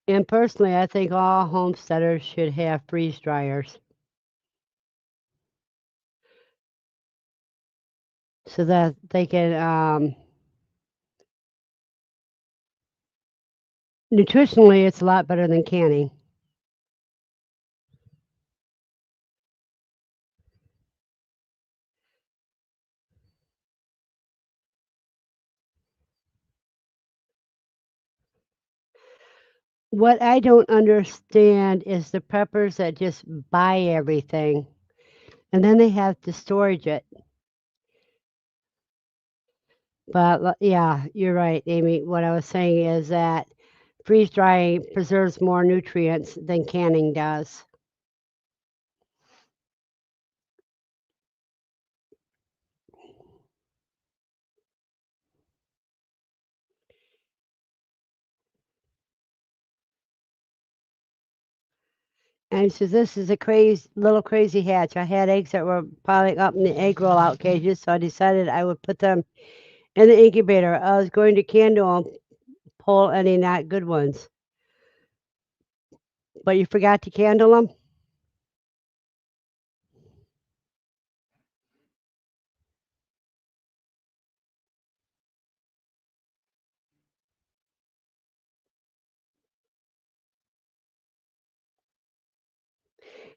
And personally, I think all homesteaders should have freeze dryers so that they can, nutritionally, it's a lot better than canning. What I don't understand is the preppers that just buy everything and then they have to storage it. But yeah, you're right, Amy. What I was saying is that freeze drying preserves more nutrients than canning does. And he says, "This is a crazy little crazy hatch. I had eggs that were piling up in the egg roll-out cages, so I decided I would put them in the incubator. I was going to candle and pull any not good ones, but you forgot to candle them."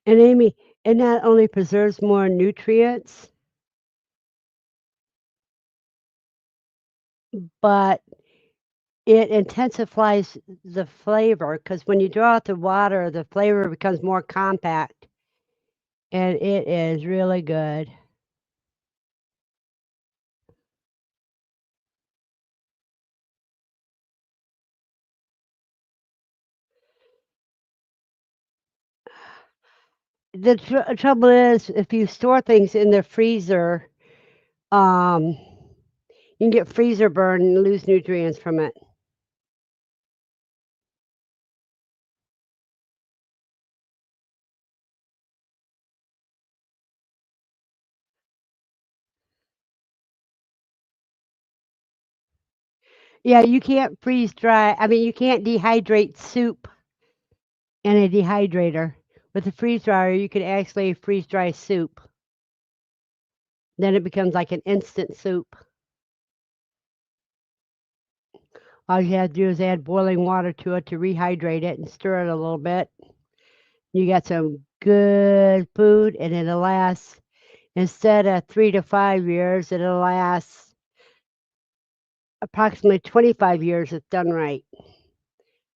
And Amy, it not only preserves more nutrients, but it intensifies the flavor because when you draw out the water, the flavor becomes more compact, and it is really good. The trouble is, if you store things in the freezer, um, you can get freezer burn and lose nutrients from it. Yeah, you can't freeze dry. I mean, you can't dehydrate soup in a dehydrator. With a freeze dryer, you can actually freeze dry soup. Then it becomes like an instant soup. All you have to do is add boiling water to it to rehydrate it and stir it a little bit. You got some good food, and it'll last instead of 3 to 5 years, it'll last approximately 25 years if done right.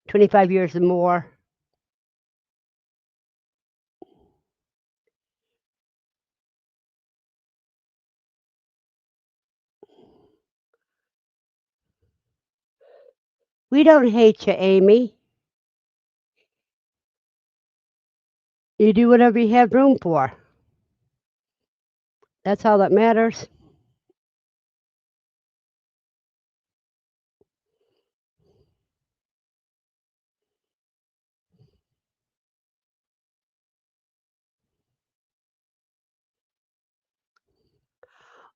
25 years and more. We don't hate you, Amy. You do whatever you have room for. That's all that matters.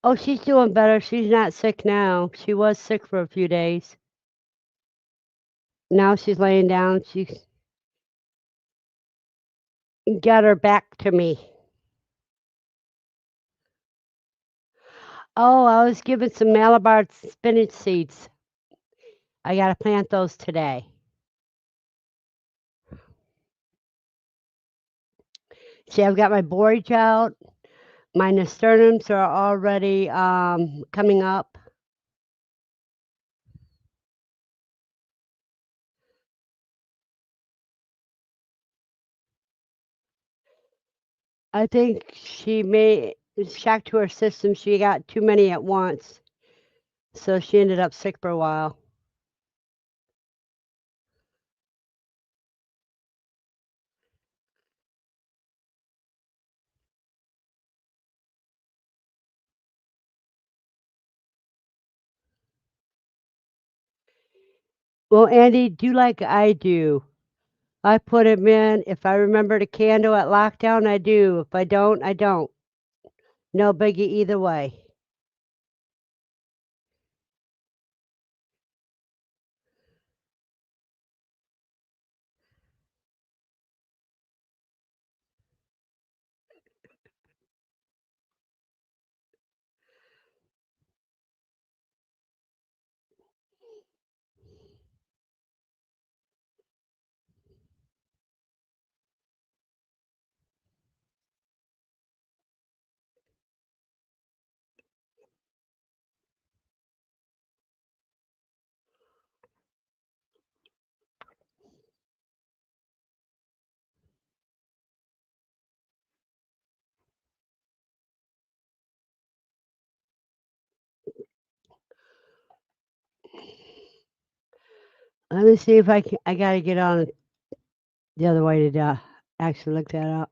Oh, she's doing better. She's not sick now. She was sick for a few days. Now she's laying down. She's got her back to me. Oh, I was given some Malabar spinach seeds. I gotta plant those today. See, I've got my borage out. My nasturtiums are already coming up. I think she may shocked to her system. She got too many at once, so she ended up sick for a while. Well, Andy, do like I do. I put 'em in. If I remember the candle at lockdown, I do. If I don't, I don't. No biggie either way. Let me see if I can. I gotta get on the other way to actually look that up.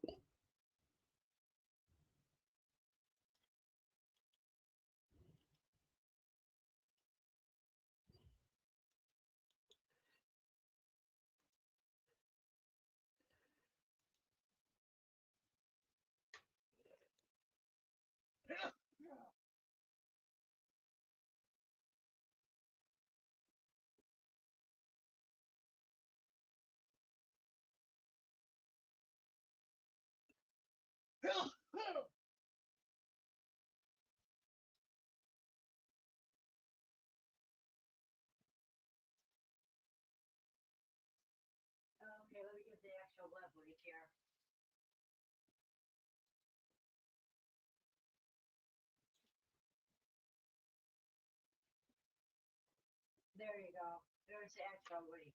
Okay, let me get the actual web link here. There you go. There's the actual link.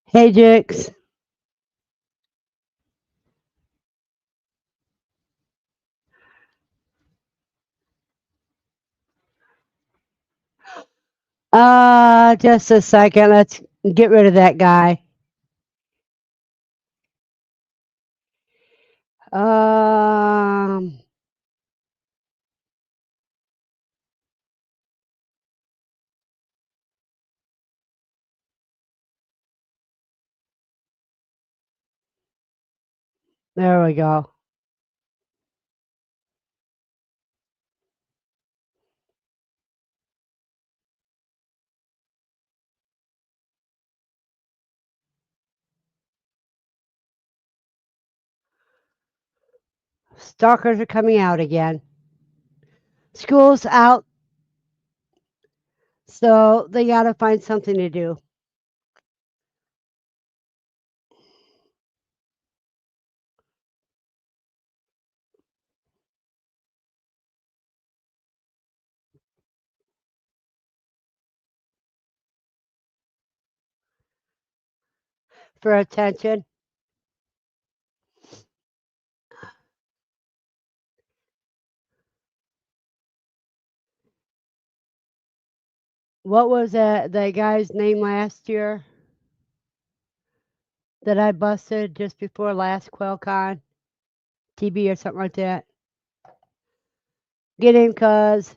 Hey, Jix. Just a second. Let's get rid of that guy. Um, there we go. Stalkers are coming out again. School's out, so they gotta find something to do. For attention. What was the guy's name last year that I busted just before last QuailCon? TB or something like that. Get him, cuz.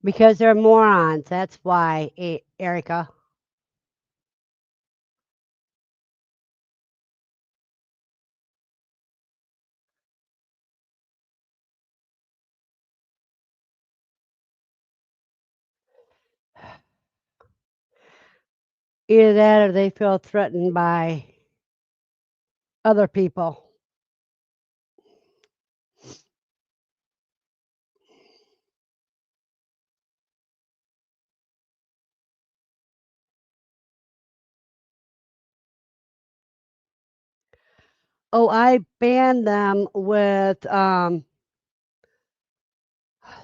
Because they're morons. That's why, Erica. Either that or they feel threatened by other people. Oh, I banned them with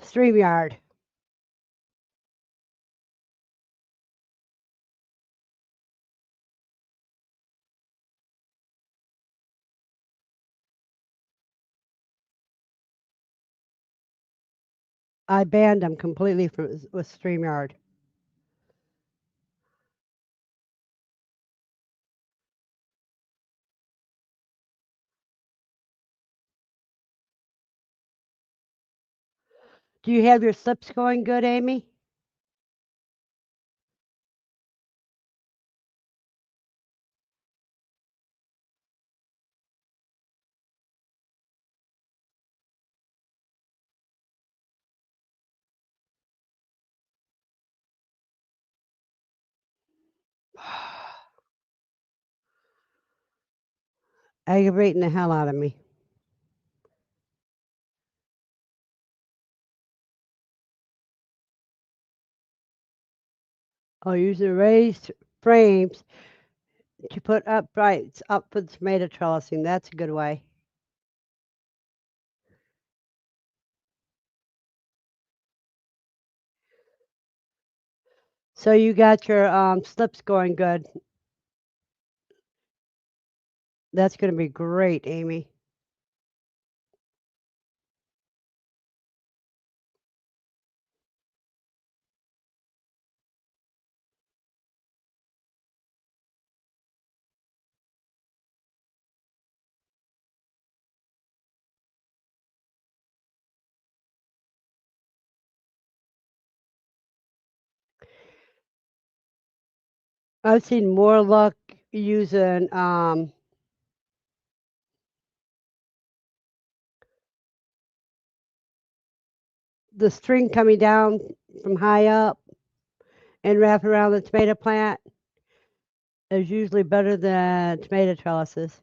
StreamYard. I banned them completely from with StreamYard. Do you have your slips going good, Amy? Aggravating the hell out of me. Oh, using raised frames to put uprights up for the tomato trellising. That's a good way. So you got your slips going good. That's going to be great, Amy. I've seen more luck using the string coming down from high up and wrap around the tomato plant is usually better than tomato trellises.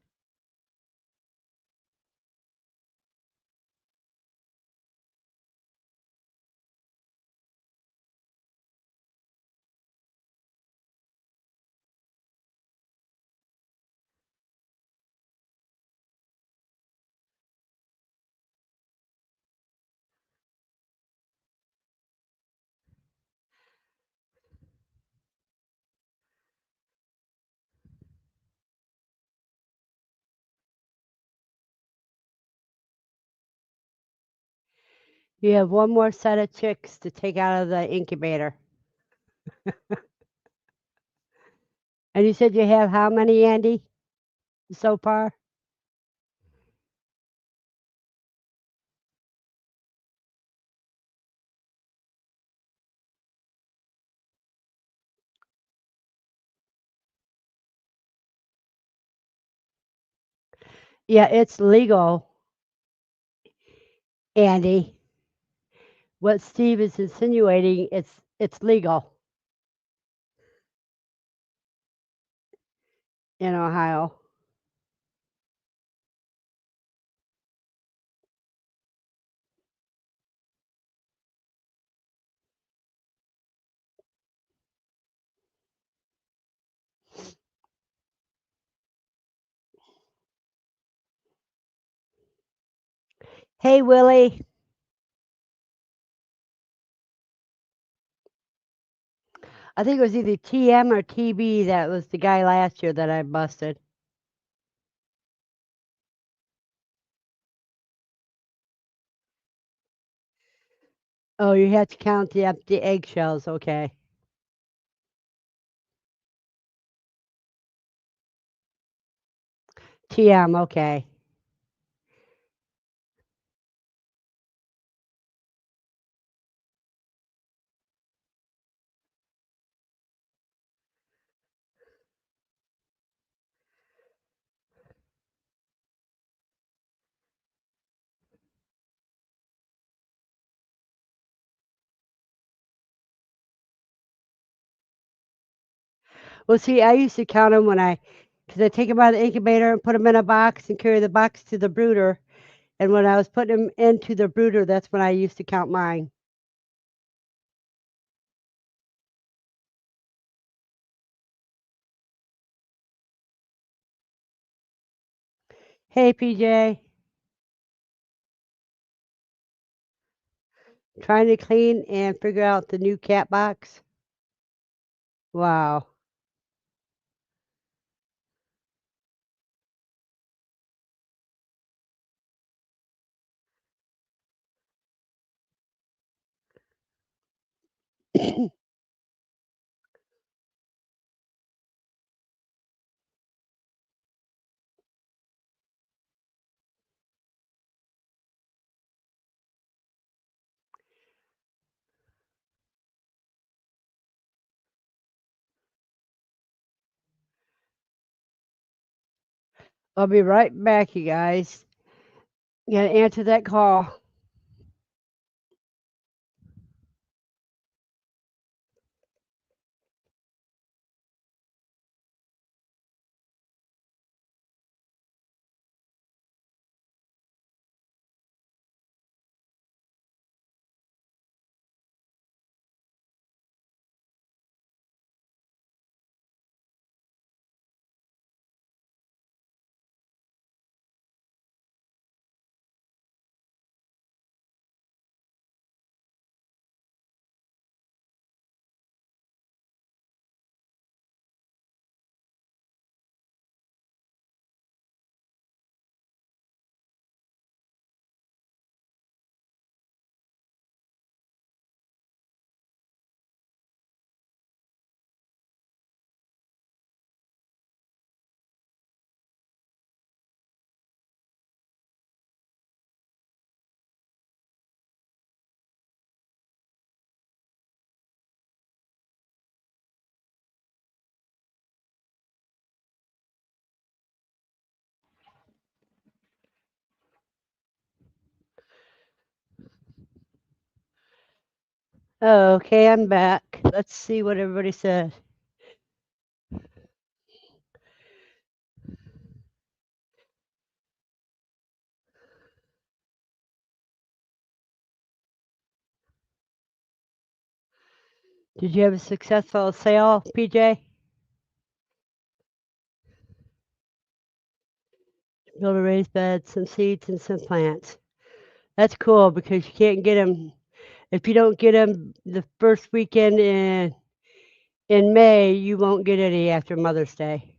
You have one more set of chicks to take out of the incubator. And you said you have how many, Andy, so far? Yeah, it's legal, Andy. What Steve is insinuating, it's legal in Ohio. Hey, Willie. I think it was either TM or TB that was the guy last year that I busted. Oh, you have to count the empty eggshells. Okay. TM. Okay. Well, see, I used to count them because I take them out of the incubator and put them in a box and carry the box to the brooder. And when I was putting them into the brooder, that's when I used to count mine. Hey, PJ, trying to clean and figure out the new cat box. Wow. I'll be right back, you guys. Gotta answer that call. Okay, I'm back. Let's see what everybody said. Did you have a successful sale, PJ? Build a raised bed, some seeds, and some plants. That's cool because you can't get them if you don't get them the first weekend in May. You won't get any after Mother's Day.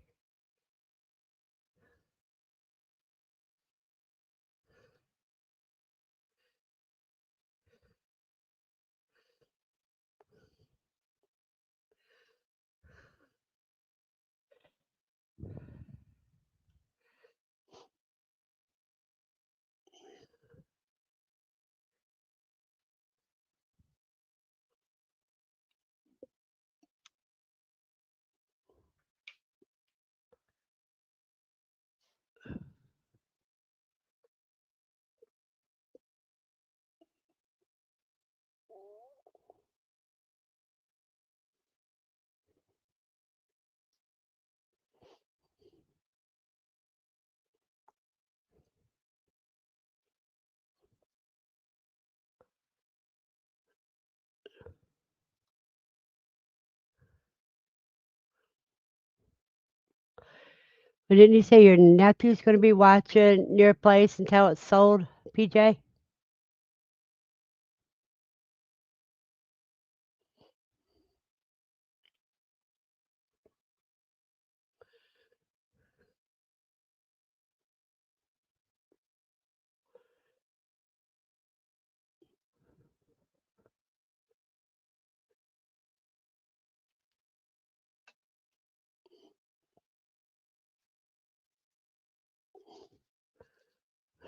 But didn't you say your nephew's going to be watching your place until it's sold, PJ?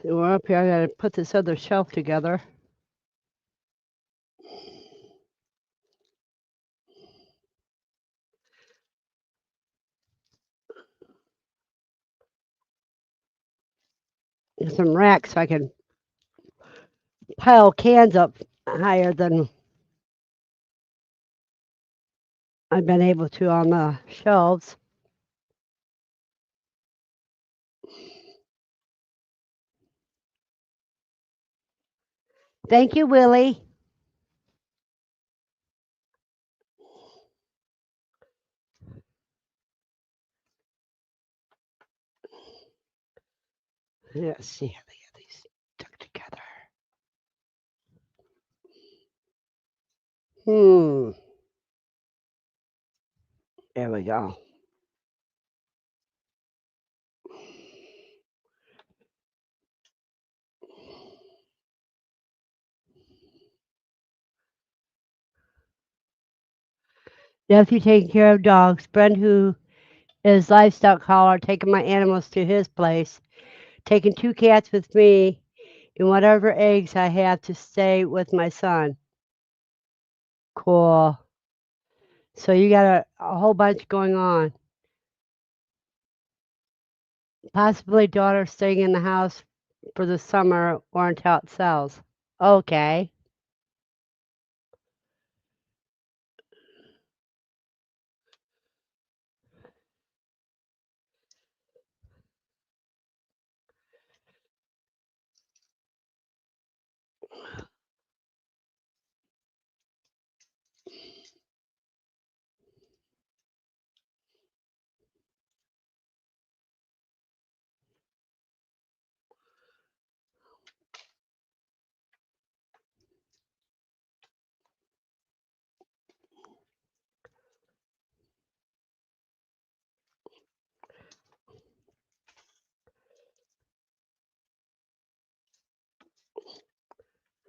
We're up here. I got to put this other shelf together. And some racks so I can pile cans up higher than I've been able to on the shelves. Thank you, Willie. Let's see how they get these stuck together. Hmm. There we go. Nephew taking care of dogs. Brent, who is livestock hauler, taking my animals to his place. Taking 2 cats with me and whatever eggs I have to stay with my son. Cool. So you got a whole bunch going on. Possibly daughter staying in the house for the summer or until it sells. Okay.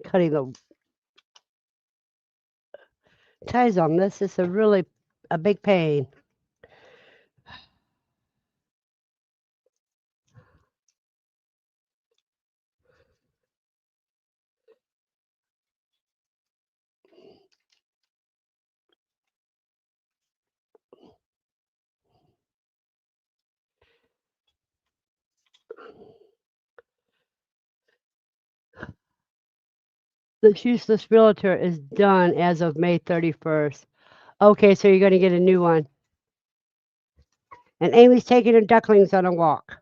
Cutting the ties on this is a big pain. The useless realtor is done as of May 31st. Okay, so you're going to get a new one. And Amy's taking her ducklings on a walk.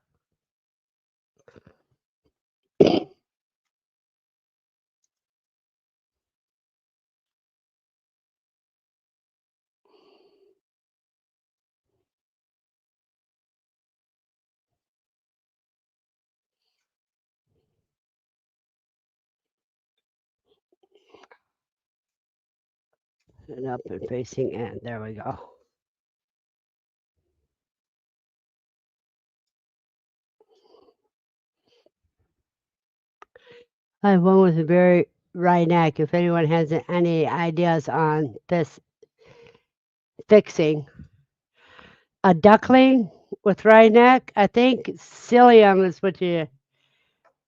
And up and facing in. There we go. I have one with a very wry neck. If anyone has any ideas on this fixing a duckling with wry neck, I think psyllium is what you,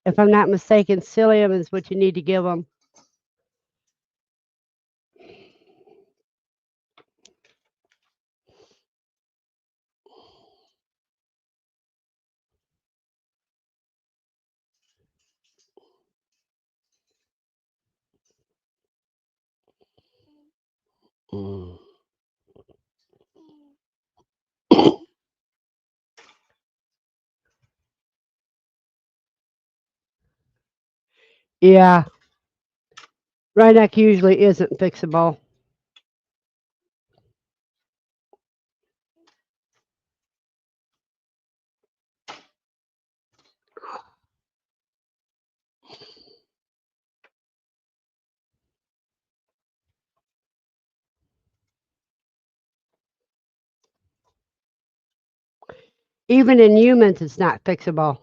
if I'm not mistaken, psyllium is what you need to give them. Mm. Yeah, wry neck usually isn't fixable. Even in humans, it's not fixable.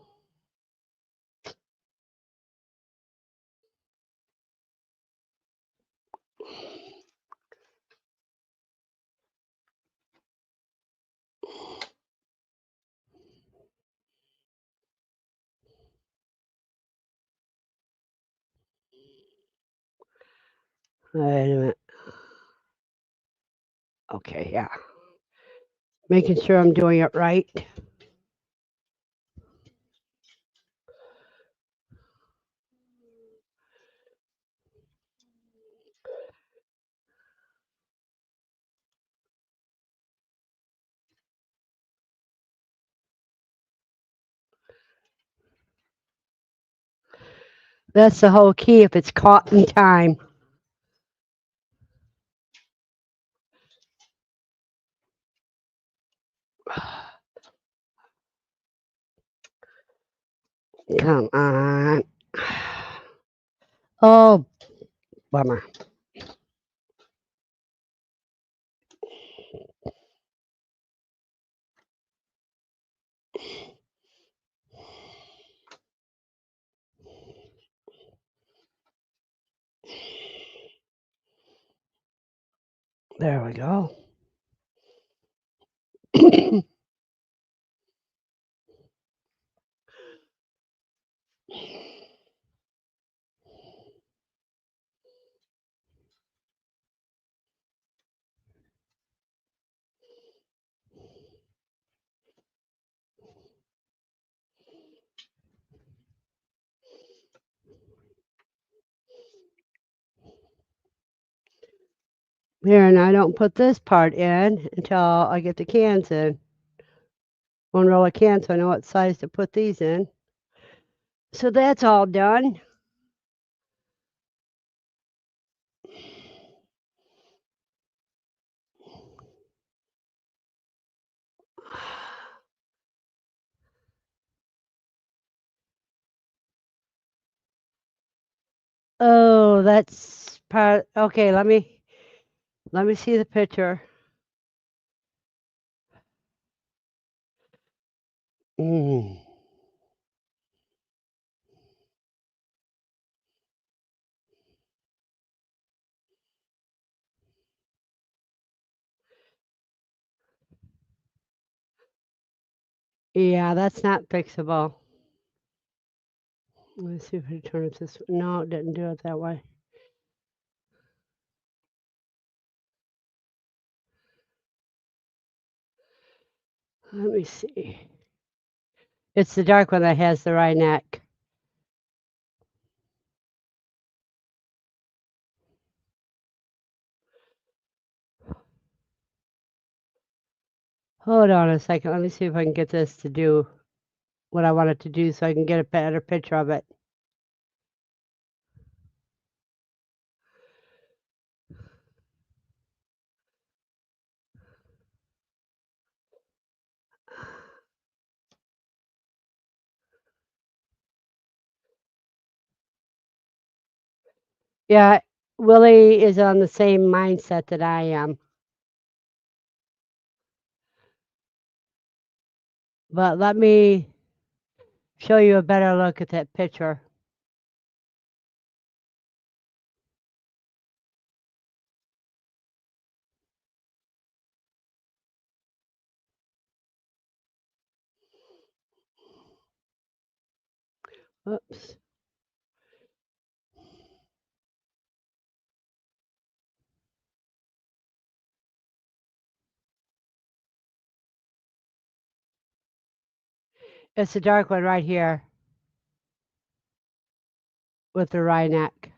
Wait a minute. Okay, yeah. Making sure I'm doing it right. That's the whole key if it's caught in time. Come on. Oh, bummer. There we go. Here, and I don't put this part in until I get the cans in. One roll of cans, so I know what size to put these in. So that's all done. Oh, that's part. Okay, let me see the picture. Mm. Yeah, that's not fixable. Let me see if I turn it this way. No, it didn't do it that way. Let me see. It's the dark one that has the wry neck. Hold on a second. Let me see if I can get this to do what I want it to do so I can get a better picture of it. Yeah, Willie is on the same mindset that I am. But let me show you a better look at that picture. Oops. It's the dark one right here with the wry neck.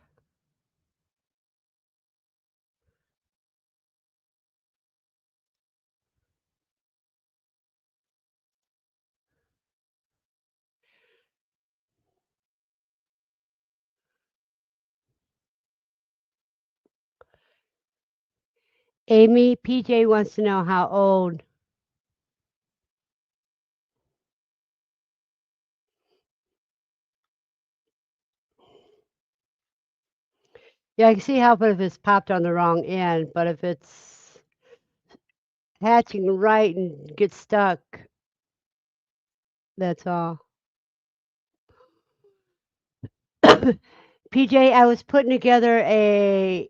Amy, PJ wants to know how old. Yeah, I can see how if it's popped on the wrong end, but if it's hatching right and gets stuck, that's all. PJ, I was putting together a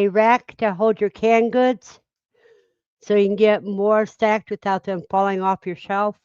rack to hold your canned goods so you can get more stacked without them falling off your shelf.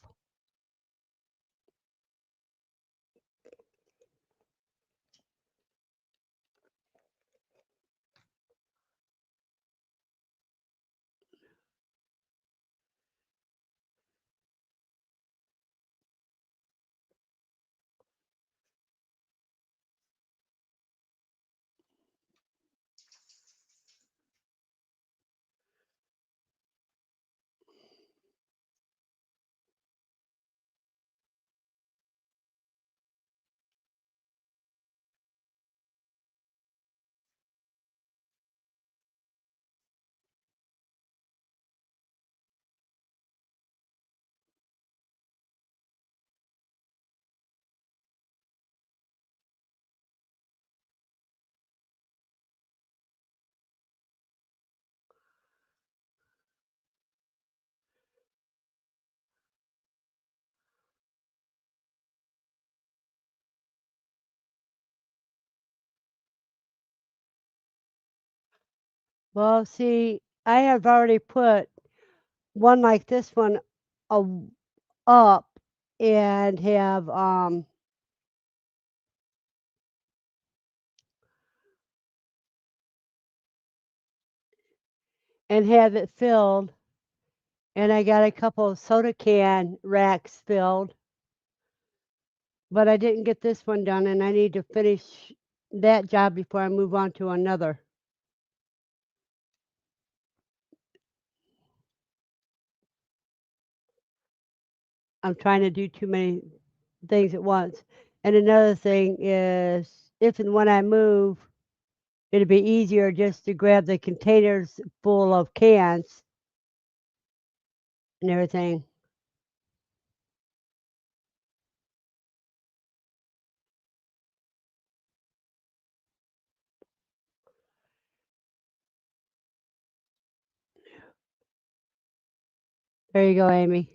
Well, see, I have already put one like this one a up and have it filled, and I got a couple of soda can racks filled, but I didn't get this one done, and I need to finish that job before I move on to another. I'm trying to do too many things at once. And another thing is, if and when I move, it'd be easier just to grab the containers full of cans and everything. There you go, Amy.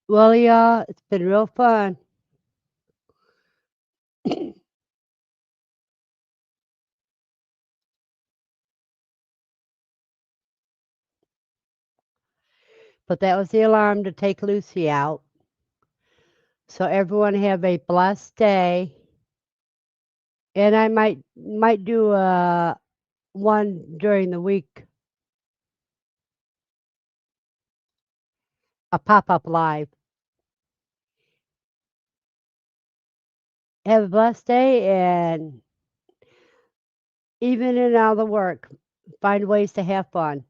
Well, y'all, it's been real fun. But that was the alarm to take Lucy out. So everyone have a blessed day. And I might do one during the week, a pop-up live. Have a blessed day, and even in all the work, find ways to have fun.